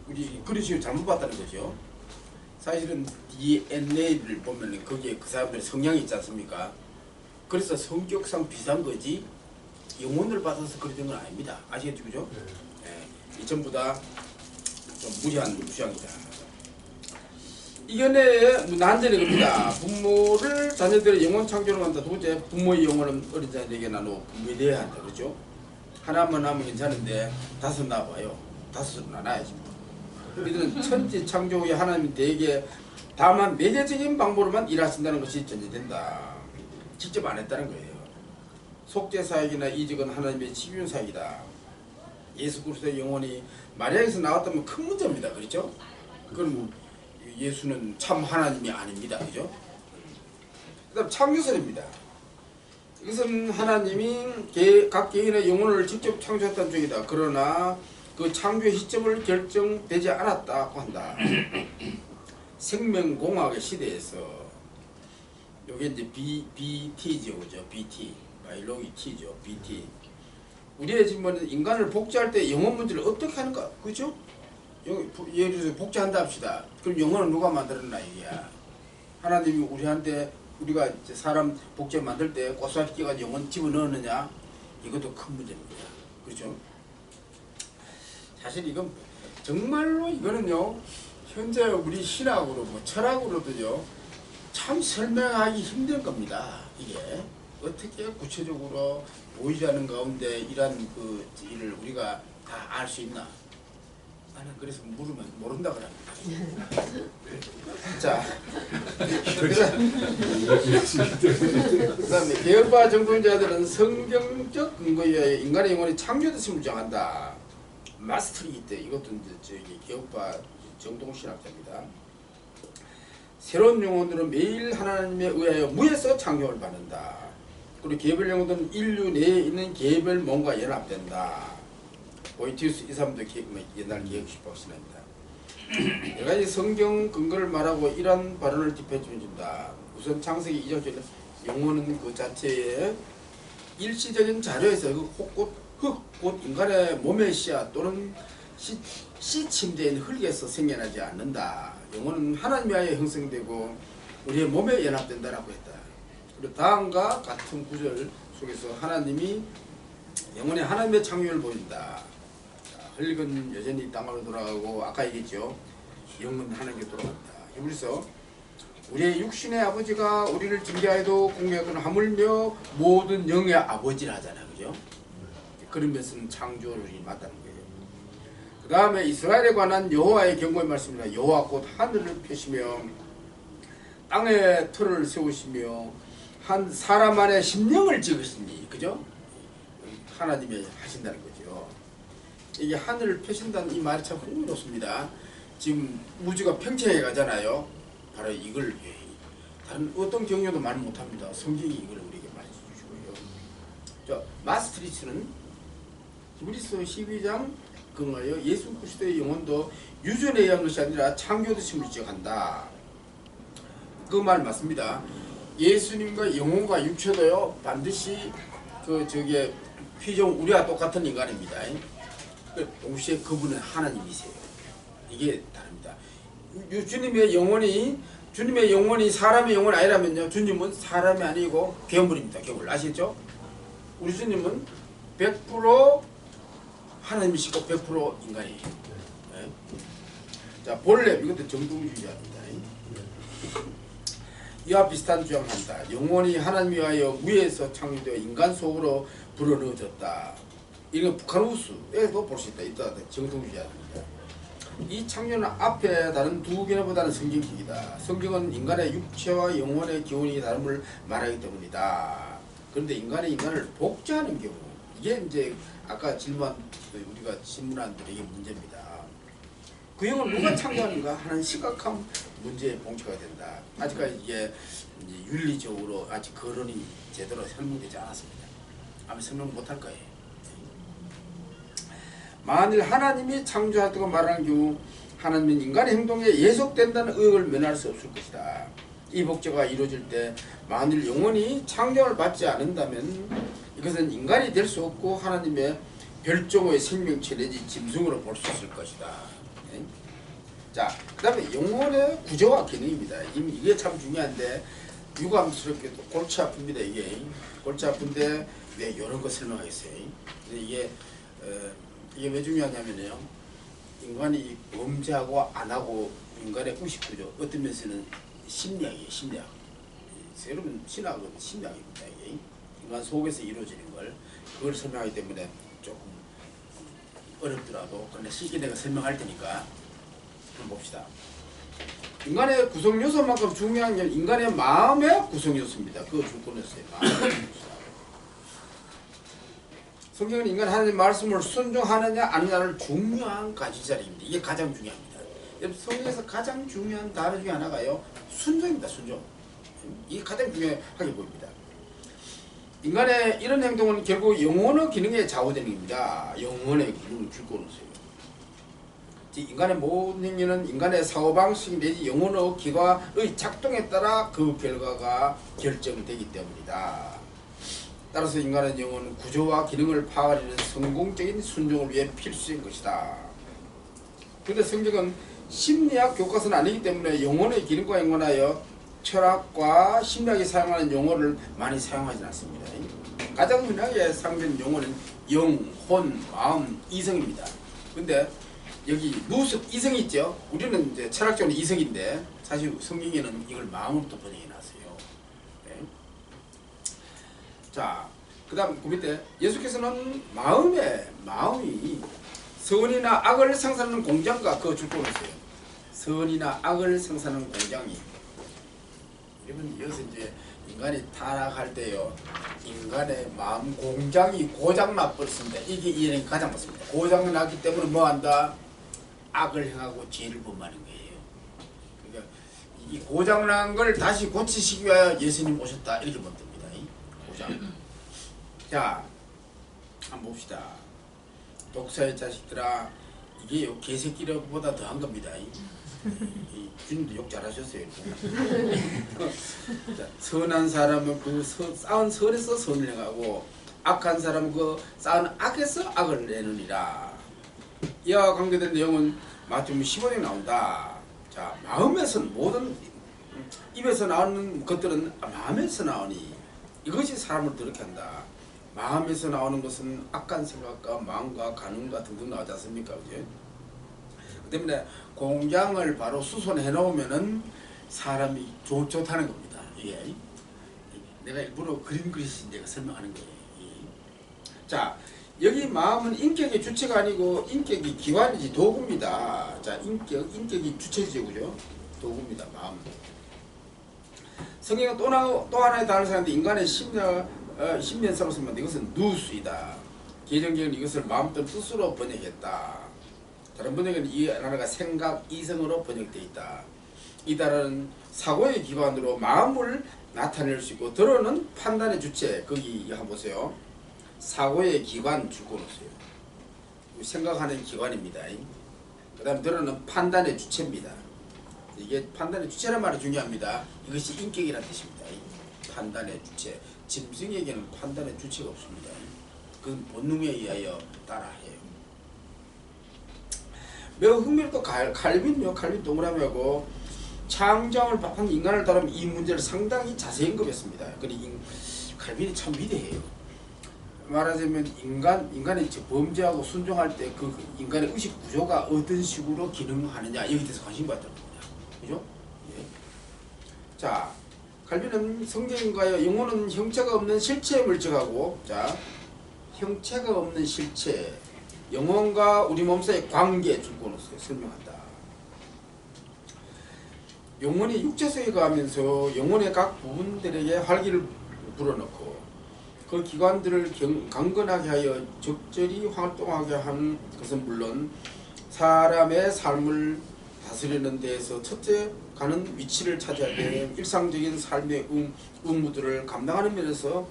우리 그런 식으로 잘못 봤다는 거죠. 사실은 DNA를 보면 거기에 그 사람들의 성향이 있지 않습니까? 그래서 성격상 비슷한 거지 영혼을 받아서 그랬던 건 아닙니다. 아시겠죠? 그죠? 이 전부 다 좀 무리한 주장이다. 이견에 난제는 겁니다. 부모를 자녀들의 영혼 창조를 한다. 둘째, 부모의 영혼은 어린 자녀에게 나누어 부모에 대해야 한다. 그렇죠? 하나만 낳으면 괜찮은데 다섯 낳아봐요. 다섯은 낳아야지. 이들은 천지 창조 후에 하나님이 대개 다만 매개적인 방법으로만 일하신다는 것이 전제된다. 직접 안 했다는 거예요. 속죄 사역이나 이직은 하나님의 치유인 사역이다. 예수 그리스도의 영혼이 마리아에서 나왔다면 큰 문제입니다. 그렇죠? 그럼 예수는 참 하나님이 아닙니다. 그죠? 그 다음 창조설입니다. 이것은 하나님이 각 개인의 영혼을 직접 창조했다는 쪽이다. 그러나 그 창조의 시점을 결정되지 않았다고 한다. 생명공학의 시대에서 요게 이제 BT죠. 그죠? BT. 바이올로기 T죠. BT. 우리의 질문은 인간을 복제할 때 영혼 문제를 어떻게 하는가? 그죠? 예를 들어서 복제한다 합시다. 그럼 영혼은 누가 만들었나 이게야. 하나님이 우리가 이제 사람 복제 만들 때 고스란히 끼가지고 영혼 집어넣느냐? 이것도 큰 문제입니다. 그렇죠? 사실 이건 정말로 이거는요 현재 우리 신학으로 뭐 철학으로도요 참 설명하기 힘든 겁니다. 이게 어떻게 구체적으로 보이자는 가운데 이런 그 일을 우리가 다 알 수 있나? 나는 그래서 물으면 모른다 그럽니다. 자, 그다음에 개혁파 정통자들은 성경적 근거에 의해 인간의 영혼이 창조됐음을 주장한다. 마스터리 때 이것도 이제 저기 개혁파 정통신학자입니다. 새로운 영혼들은 매일 하나님에 의하여 무에서 창조를 받는다. 그리고 개별 영혼들은 인류 내에 있는 개별 몸과 연합된다. 보이티우스 이 사람도 옛날 개혁식법 신학입니다. 여러 가지 성경 근거를 말하고 이런 발언을 뒷받침해준다. 우선 창세기 2장 영혼은 그 자체의 일시적인 자료에서 곧 인간의 몸의 씨앗 또는 씨 침대인 흙에서 생겨나지 않는다. 영혼은 하나님에 의해 형성되고 우리의 몸에 연합된다라고 했다. 그리고 다음과 같은 구절 속에서 하나님이 영혼의 하나님의 창조를 보인다. 흙은 여전히 땅으로 돌아가고 아까 얘기했죠. 영은 하나님께 돌아간다. 그래서 우리의 육신의 아버지가 우리를 징계하여도 공개하거나 하물며 모든 영의 아버지라 하잖아요. 그죠? 그런 면에서는 창조를 맞다는 거예요. 그 다음에 이스라엘에 관한 여호와의 경고의 말씀입니다. 여호와 곧 하늘을 펴시며 땅에 틀을 세우시며 한 사람 안에 심령을 찍으시니, 그죠? 하나님이 하신다는 거죠. 이게 하늘을 펴신다는 이 말이 참 흥미롭습니다. 지금 우주가 팽창해 가잖아요. 바로 이걸 다른 어떤 경우도 말 못합니다. 성경이 이걸 우리에게 말해주시고요. 자, 마스트리츠는 히브리서 12장 그거예요. 예수 그리스도의 영혼도 유전에 의한 것이 아니라 창조되심을 지적한다. 그 말 맞습니다. 예수님과 영혼과 육체도요 반드시 저게 휘종 우리와 똑같은 인간입니다. 동시에 그분은 하나님이세요. 이게 다릅니다. 주님의 영혼이 사람의 영혼이 아니라면요, 주님은 사람이 아니고 괴물입니다. 괴물 아시겠죠? 우리 주님은 100% 하나님이시고 100% 인간이에요. 네. 자, 본래 이것도 정통주의자입니다. 이와 비슷한 주장한다. 영혼이 하나님에 의하여 무에서 창조되어 인간 속으로 불어넣어졌다. 이건 북한 우수에도 볼 수 있다. 이따 정통주의자입니다. 이 창조는 앞에 다른 두 개보다는 성경식이다. 성경은 인간의 육체와 영혼의 기운이 다름을 말하기 때문이다. 그런데 인간이 인간을 복제하는 경우, 이게 이제 아까 질문 우리가 질문한 들에게 문제입니다. 그 영혼 누가 창조하는가 하는 심각한 문제에 봉착하게 된다. 아직까지 이게 이제 윤리적으로 아직 거론이 제대로 설명되지 않았습니다. 아마 설명 못할 거예요. 만일 하나님이 창조하다고 말하는 경우 하나님은 인간의 행동에 예속된다는 의혹을 면할 수 없을 것이다. 이 복제가 이루어질 때 만일 영혼이 창조를 받지 않는다면 이것은 인간이 될 수 없고 하나님의 별종의 생명체 내지 짐승으로 볼 수 있을 것이다. 네? 자, 그 다음에 영혼의 구조와 기능입니다. 이게 참 중요한데 유감스럽게도 골치 아픕니다. 이게 골치 아픈데 왜 이런 거 설명하겠어요. 이게 왜 중요하냐면요, 인간이 범죄하고 안 하고 인간의 의식 구조, 어떤 면에서는 심리학이에요. 심리학. 여러분 신학은 심리학입니다. 이게 인간 속에서 이루어지는 걸, 그걸 설명하기 때문에 조금 어렵더라도 그런데 쉽게 내가 설명할 테니까 한번 봅시다. 인간의 구성 요소만큼 중요한 게 인간의 마음의 구성 요소입니다. 그거 줄 뻔했어요. 성경은 인간 하나님의 말씀을 순종하느냐 아니냐를 중요한 가지자리입니다. 이게 가장 중요합니다. 성경에서 가장 중요한 단어 중에 하나가요, 순종입니다. 순종. 이게 가장 중요하게 보입니다. 인간의 이런 행동은 결국 영혼의 기능에 좌우되는 겁니다. 영혼의 기능을 줄고 놓으세요. 인간의 모든 행위는 인간의 사고방식 내지 영혼의 기과의 작동에 따라 그 결과가 결정되기 때문이다. 따라서 인간의 영혼은 구조와 기능을 파악하려는 성공적인 순종을 위해 필수인 것이다. 그런데 성경은 심리학 교과서는 아니기 때문에 영혼의 기능과 연관하여 철학과 심리학이 사용하는 용어를 많이 사용하지 않습니다. 가장 흔하게 사용되는 용어는 영, 혼, 마음, 이성입니다. 근데 여기 누습, 이성이 있죠. 우리는 이제 철학적으로 이성인데 사실 성경에는 이걸 마음으로부터 번역해 놨어요. 네. 자, 그 다음 그 밑에 예수께서는 마음이 선이나 악을 생산하는 공장과 그거 줄 뻔했어요. 선이나 악을 생산하는 공장이, 여러분 여기서 이제 인간이 타락할 때요, 인간의 마음 공장이 고장나 버렸습니다. 이게 이해는 가장 맞습니다. 고장났기 때문에 뭐한다? 악을 행하고 죄를 범하는 거예요. 그러니까 이 고장난 걸 다시 고치시기 위하여 예수님 오셨다, 이렇게 보면 됩니다. 고장. 자, 한번 봅시다. 독사의 자식들아, 이게 개새끼보다 더한 겁니다. 주님도 욕 잘하셨어요. 자, 선한 사람은 그 쌓은 선에서 선을 행하고 악한 사람은 그 쌓은 악에서 악을 내느니라. 이와 관계된 내용은 마태복음 15장에 나온다. 자, 마음에서는 모든 입에서 나오는 것들은 마음에서 나오니 이것이 사람을 더럽게 한다. 마음에서 나오는 것은 악한 생각과 마음과 간음과 등등 나오지 않습니까? 그죠? 그 때문에 공장을 바로 수선해 놓으면은 사람이 좋다는 겁니다. 예. 내가 일부러 그림 그리시 내가 설명하는 거예요. 예. 자, 여기 마음은 인격의 주체가 아니고 인격이 기관이지 도구입니다. 자, 인격이 주체죠, 그죠? 도구입니다. 마음. 성경은 또 하나의 단어를 사용하는데 인간의 심년사로 쓰면 이것은 누수이다. 개정경은 이것을 마음 또는 뜻으로 번역했다. 다른 번역은 이 단어가 생각, 이성으로 번역되어 있다. 이 단어는 사고의 기반으로 마음을 나타낼 수 있고 들어는 판단의 주체. 거기 한번 보세요. 사고의 기관 주권으로서요. 생각하는 기관입니다. 그 다음 들어는 판단의 주체입니다. 이게 판단의 주체란 말이 중요합니다. 이것이 인격이라는 뜻입니다. 판단의 주체. 짐승에게는 판단의 주체가 없습니다. 그건 본능에 의하여 따라해요. 매우 흥미롭고 칼빈요. 칼빈 동그라미하고 창조함을 한 인간을 다루면 이 문제를 상당히 자세히 언급했습니다. 그러니 칼빈이 참 위대해요. 말하자면 인간이 범죄하고 순종할 때 그 인간의 의식 구조가 어떤 식으로 기능하느냐 여기 대해서 관심 받는 겁니다. 그죠? 예. 자, 칼빈은 성경인가요? 영혼은 형체가 없는 실체에 물적하고, 자, 형체가 없는 실체, 영혼과 우리 몸 사이의 관계 주권으로서 설명한다. 영혼이 육체 속에 가면서 영혼의 각 부분들에게 활기를 불어넣고 그 기관들을 강건하게 하여 적절히 활동하게 하는 것은 물론 사람의 삶을 다스리는 데에서 첫째 가는 위치를 차지할 때 일상적인 삶의 의무들을 감당하는 면에서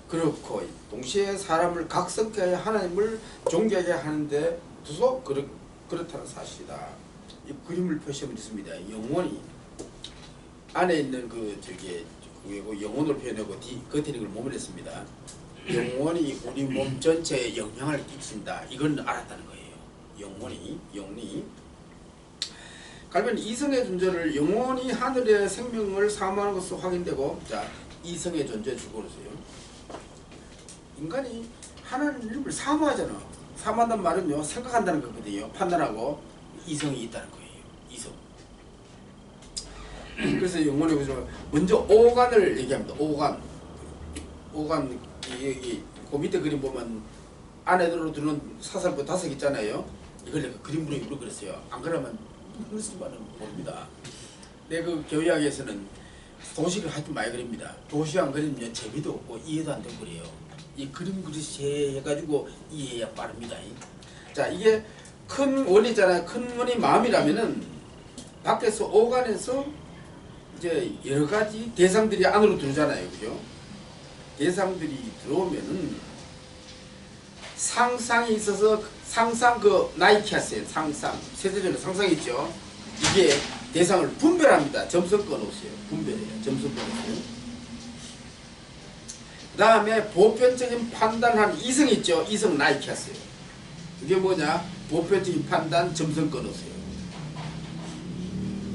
그렇고 동시에 사람을 각성케 하여 하나님을 존경하게 하는데 두서 그렇다는 사실이다. 이 그림을 표시하면 있습니다. 영혼이 안에 있는 영혼을 표현하고 겉에 있는 걸 몸을 했습니다. 영혼이 우리 몸 전체에 영향을 끼친다. 이건 알았다는 거예요. 영혼이 갈비는 이성의 존재를 영혼이 하늘의 생명을 사모하는 것으로 확인되고, 자, 이성의 존재 주고로서요. 인간이 하나님을 사모하잖아. 사모한다는 말은요, 생각한다는 거거든요. 판단하고 이성이 있다는 거예요. 이성. 그래서 영혼의 구조 먼저 오간을 얘기합니다. 오간 여기 그 밑에 그림 보면 안에로 들어오는 사살부 5개 있잖아요. 이걸 내가 그림으로 그렸어요. 안 그러면 무슨 말은 모릅니다. 내 그 교육학에서는 도식을 하여튼 많이 그립니다. 도식 안 그리면 재미도 없고 이해도 안 되고 그래요. 이 그림 그리시 해가지고 이해해야 빠릅니다. 자, 이게 큰 원이잖아요. 큰 원이 마음이라면은 밖에서 오간에서 이제 여러 가지 대상들이 안으로 들어오잖아요. 그죠? 대상들이 들어오면은 상상이 있어서 상상 나이키아스의 상상, 세대적으로 상상이 있죠. 이게 대상을 분별합니다. 점선 꺼놓으세요. 분별해요. 점선 꺼놓으세요. 그 다음에 보편적인 판단하는 이성이 있죠. 이성 나이키아스예요. 이게 뭐냐? 보편적인 판단, 점선 꺼놓으세요.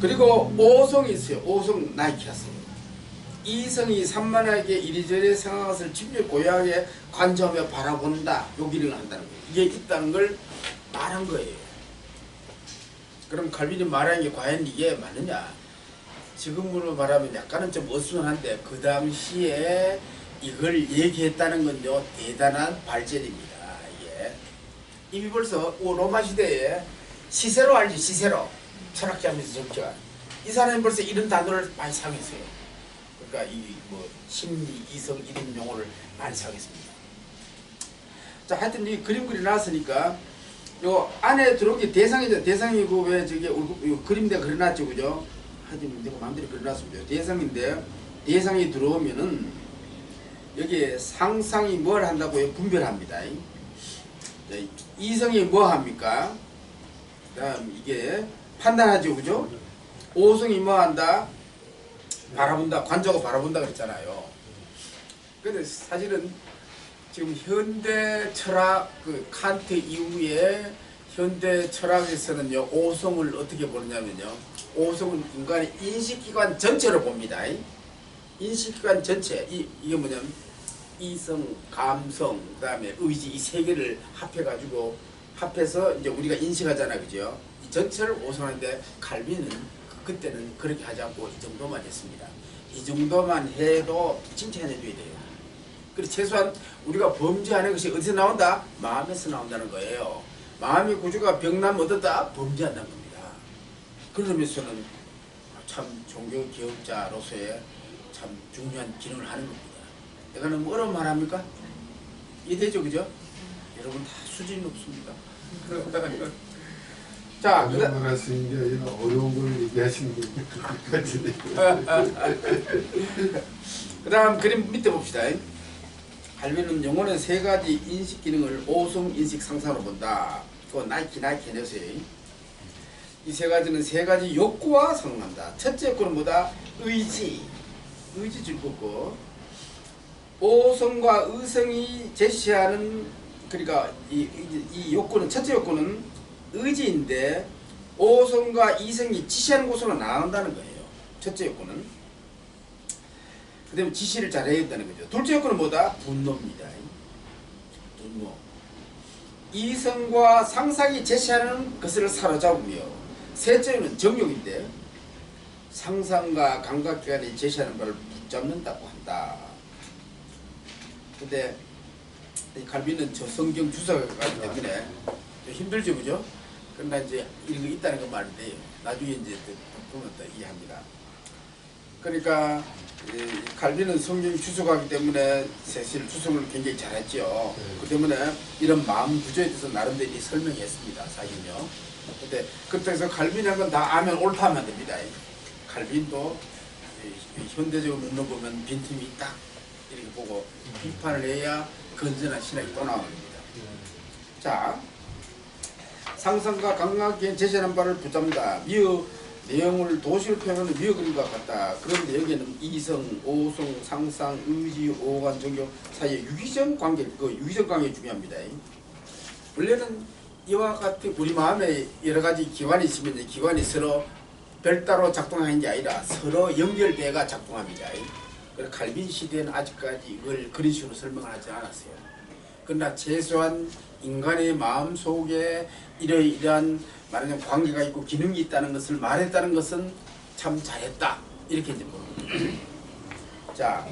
그리고 오성이 있어요. 오성 나이키아스예요. 이성이 산만하게 이리저리 생각한 것을 집요 고요하게 관조하며 바라본다. 요 기능을 한다는 거예요. 이게 있다는 걸 말한 거예요. 그럼 칼빈이 말하는 게 과연 이게 맞느냐? 지금으로 말하면 약간은 좀 어수선한데 그 당시에 이걸 얘기했다는 건요 대단한 발전입니다. 이게 이미 벌써 로마 시대에 시세로 알지? 시세로 철학자면서 정치가 이 사람이 벌써 이런 단어를 많이 사용했어요. 그러니까 이 심리, 이성 이런 용어를 많이 사용했습니다. 자, 하여튼 이 그림 그려놨으니까 요 안에 들어온 게 대상이죠. 대상이고 왜 저게 그림대 그려놨죠, 그죠? 하여튼 내가 마음대로 그려놨습니다. 대상인데 대상이 들어오면은 여기에 상상이 뭘 한다고요? 분별합니다. 이성이 뭐 합니까? 그다음 이게 판단하죠, 그죠? 오성이 뭐 한다? 바라본다, 관조하고 바라본다 그랬잖아요. 근데 사실은 지금 현대 철학, 칸트 이후에 현대 철학에서는요, 오성을 어떻게 보느냐면요, 오성은 인간의 인식기관 전체를 봅니다. 인식기관 전체, 이게 뭐냐면 이성, 감성, 그 다음에 의지 이 세 개를 합해서 이제 우리가 인식하잖아, 그죠? 이 전체를 오성하는데 칼빈은 그때는 그렇게 하지 않고 이 정도만 했습니다. 이 정도만 해도 칭찬해줘야 돼요. 그래서 최소한 우리가 범죄하는 것이 어디서 나온다? 마음에서 나온다는 거예요. 마음의 구조가 병나면 어떻다? 범죄한다는 겁니다. 그러면서는 참 종교 기업자로서의 참 중요한 기능을 하는 겁니다. 내가 너무 어려운 말 합니까? 이해되죠, 그죠? 여러분 다 수준이 높습니다. 자, 어려운 말 할 수 있는 게 아니라 어려운 걸 얘기하시는 분 같은데. 그 다음 그림 밑에 봅시다. 갈비는 영혼의 세 가지 인식 기능을 오성 인식 상상으로 본다. 그거 나이키 해내세요. 이 세 가지는 세 가지 욕구와 상응한다. 첫째 욕구는 뭐다? 의지. 의지 줄 거고. 오성과 의성이 제시하는, 그러니까 이 욕구는, 첫째 욕구는 의지인데 오성과 이성이 지시하는 곳으로 나간다는 거예요. 첫째 욕구는. 그 다음에 지시를 잘해야 된다는 거죠. 둘째 욕구는 뭐다? 분노입니다. 분노. 이성과 상상이 제시하는 것을 사로잡으며, 셋째는 정욕인데 상상과 감각기관이 제시하는 바를 붙잡는다고 한다. 근데 이 갈비는 저 성경 주석이 때문에 좀 힘들죠, 그죠? 그러나 이제 이런 거 있다는 건 말이 돼요. 나중에 이제 보면 또 이해합니다. 그러니까 이 갈비는 성경 주석하기 때문에 사실 주석을 굉장히 잘했죠. 그 때문에 이런 마음 구조에 대해서 나름대로 설명했습니다. 사실은요. 근데 그렇다고 해서 갈빈이란 건 다 아면 옳다 하면 됩니다. 갈빈도 현대적으로 눈으로 보면 빈틈이 딱 이렇게 보고 비판을 해야 건전한 신학이 또 나옵니다. 자, 상상과 감각에 제시하는 바를 붙잡는다. 미어 내용을 도시로 표현하는 미어 그림과 같다. 그런데 여기에는 이성, 오성, 상상, 의지, 오감, 정교 사이의 유기적 관계, 그 유기적 관계 중요합니다. 원래는 이와 같은 우리 마음에 여러 가지 기관이 있으면 이제 기관이 서로 별따로 작동하는 게 아니라 서로 연결돼가 작동합니다. 그래서 칼빈 시대는 아직까지 이걸 그런 식으로 설명을 하지 않았어요. 그러나 최소한 인간의 마음 속에 이러이러한 말하자면 관계가 있고 기능이 있다는 것을 말했다는 것은 참 잘했다. 이렇게 이제 보는 거죠. 자,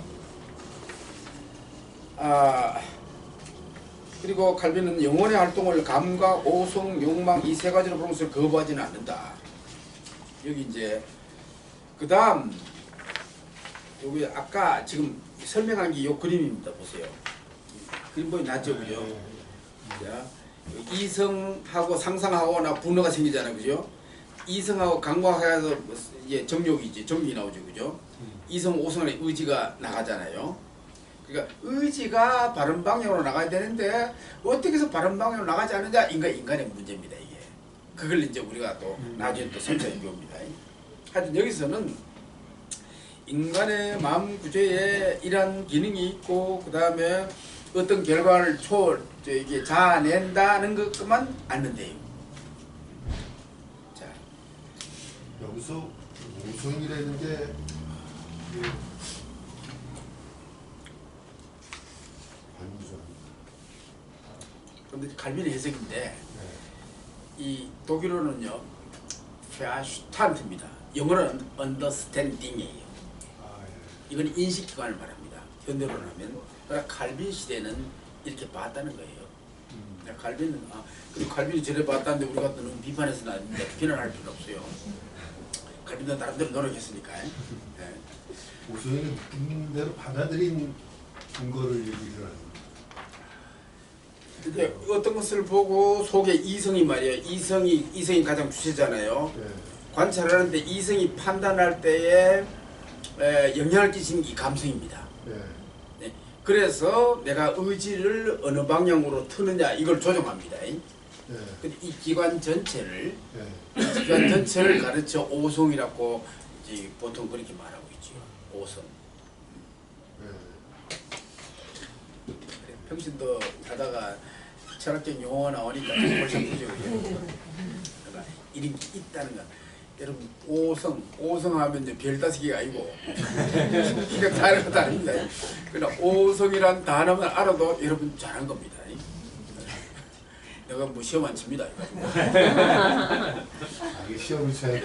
그리고 칼빈은 영혼의 활동을 감각, 오성, 욕망 이 세 가지로 보는 것을 거부하지는 않는다. 여기 이제 그 다음 여기 아까 지금 설명한 게 이 그림입니다. 보세요. 그림 보이 나죠, 그죠? 자, 이성하고 상상하거나 분노가 생기잖아요, 그죠? 이성하고 감각해서 이제 정욕이지, 정욕이 나오죠, 그죠? 이성, 오성의 의지가 나가잖아요. 그러니까 의지가 바른 방향으로 나가야 되는데 어떻게 해서 바른 방향으로 나가지 않느냐, 인간의 문제입니다, 이게. 그걸 이제 우리가 또 나중에 또 설명해 봅니다. 하여튼 여기서는 인간의 마음 구조에 이러한 기능이 있고 그 다음에 어떤 결과를 이게 자아낸다는 것만 알면 자, 여기서 오성이라는 게 그런데 갈빈의 해석인데 이 독일어는요 페아슈탄트입니다. 영어로는 understanding이에요. 이건 인식기관을 말합니다. 현대로는 하면. 그러니까 칼빈 시대는 이렇게 봤다는 거예요. 칼빈은 그리고 칼빈이 저래 봤다는데 우리가 너무 비판해서는 안 됩니다. 비난할 필요는 없어요. 칼빈도 나름대로 노력했으니까. 네. 오성이는 느낀 대로 받아들인 근거를 얘기를 하는. 근데 어떤 것을 보고 속에 이성이 말이에요. 이성이 가장 주체잖아요. 네. 관찰하는데 이성이 판단할 때에 영향을 끼치는 게 감성입니다. 네. 네. 그래서 내가 의지를 어느 방향으로 트느냐 이걸 조정합니다. 네. 근데 이 기관 전체를 네. 기관 전체를 가르쳐 오성이라고 이제 보통 그렇게 말하고 있죠. 오성. 네. 평신도 하다가 철학적 용어가 나오니까 벌써 보죠. 그러니까 이런 게 있다는 거. 여러분 오성하면 이제 별 5개가 아니고 기가 다른 거 다릅니다. 그러나 오성이란 단어만 알아도 여러분 잘한 겁니다. 내가 뭐 시험 안 칩니다. 시험을 잘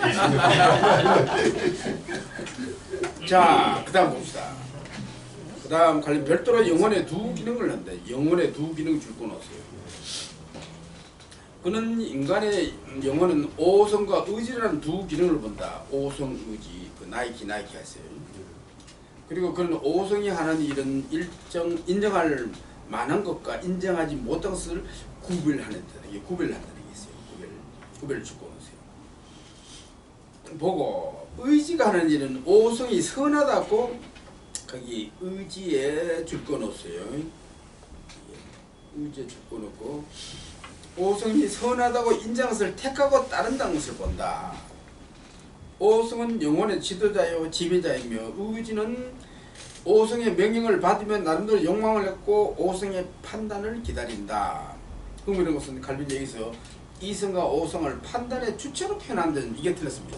자, 그 다음 봅시다. 그 다음 관련 별도로 영혼의 두 기능을 한다. 영혼의 두 기능 줄 건 없어요. 그는 인간의 영혼은 오성과 의지라는 두 기능을 본다. 오성, 의지, 그 나이키 하세요. 그리고 그는 오성이 하는 일은 인정할 만한 것과 인정하지 못한 것을 구별하는 데, 이게 구별한다는 게 있어요. 구별을 주고 오세요. 보고 의지가 하는 일은 오성이 선하다고 거기 의지에 줄 거 놓으세요. 의지에 줄 거 놓고 오성이 선하다고 인정한 것을 택하고 따른다는 것을 본다. 오성은 영혼의 지도자요 지배자이며 의지는 오성의 명령을 받으면 나름대로 욕망을 했고 오성의 판단을 기다린다. 그럼 이런 것은 칼빈 여기서 이성과 오성을 판단의 주체로 표현한다는 이게 틀렸습니다.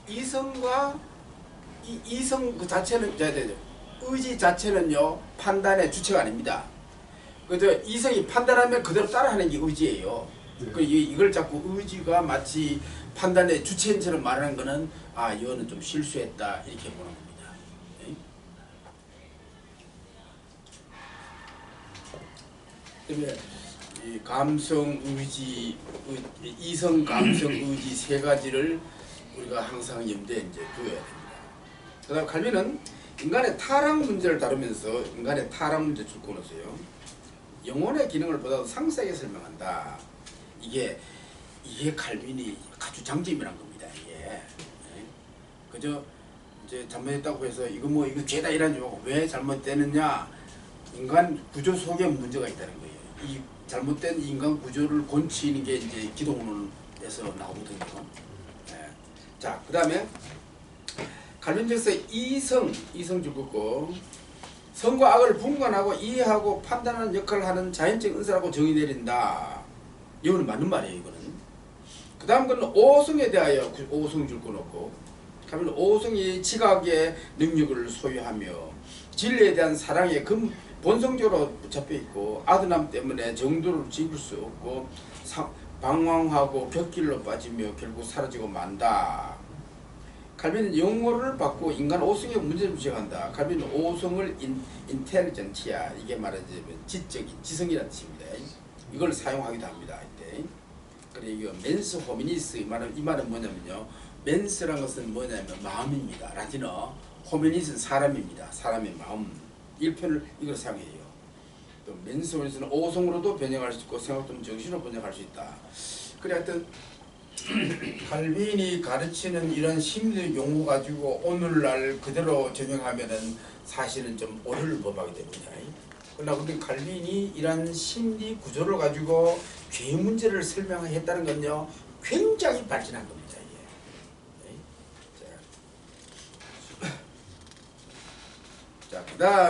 이성과 이성 그 자체는 의지 자체는요 판단의 주체가 아닙니다. 그저 이성이 판단하면 그대로 따라하는 게 의지예요. 그 이걸 자꾸 의지가 마치 판단의 주체인처럼 말하는 거는 아 이거는 좀 실수했다 이렇게 보는 겁니다. 그러면 이 감성 의지, 이성 감성 의지 세 가지를 우리가 항상 염두에 이제 두어야 됩니다. 그다음 칼빈은 인간의 타락 문제를 다루면서 인간의 타락 문제 줄 거놓으세요. 영혼의 기능을 보다 상세하게 설명한다. 이게 칼빈이 아주 장점이란 겁니다. 이게 그저 이제 잘못했다고 해서 이거 죄다 이런 줄 왜 잘못되느냐? 인간 구조 속에 문제가 있다는 거예요. 이 잘못된 인간 구조를 고치는 게 이제 기독론에서 나오거든요. 자, 그다음에 칼빈에서 이성 줄 거고 선과 악을 분간하고 이해하고 판단하는 역할을 하는 자연적 은사라고 정의 내린다. 이거는 맞는 말이에요. 이거는. 그 다음 거는 오성에 대하여 오성 줄 거 놓고 그러면 오성이 지각의 능력을 소유하며 진리에 대한 사랑에 본성적으로 잡혀 있고 아둔함 때문에 정도를 지킬 수 없고 방황하고 곁길로 빠지며 결국 사라지고 만다. 칼빈은 영어를 받고 인간 오성의 문제를 지적한다. 칼빈은 오성을 인텔리전티아 이게 말하자면 지적인 지성이라는 뜻입니다. 이걸 사용하기도 합니다. 이때. 그리고 멘스 호미니스 이 말은 뭐냐면요. 멘스란 것은 뭐냐면 마음입니다. 라틴어 호미니스는 사람입니다. 사람의 마음. 일편을 이걸 사용해요. 또 멘스 호미니스는 오성으로도 번역할 수 있고 생각 또는 정신으로 번역할 수 있다. 그래 하여튼 칼빈이 가르치는 이런 심리 용어 가지고 오늘날 그대로 적용하면은 사실은 좀 오류를 범하게 됩니다. 그러나 우리 칼빈이 이런 심리 구조를 가지고 죄 문제를 설명했다는 건요 굉장히 발전한 겁니다. 자, 그다음에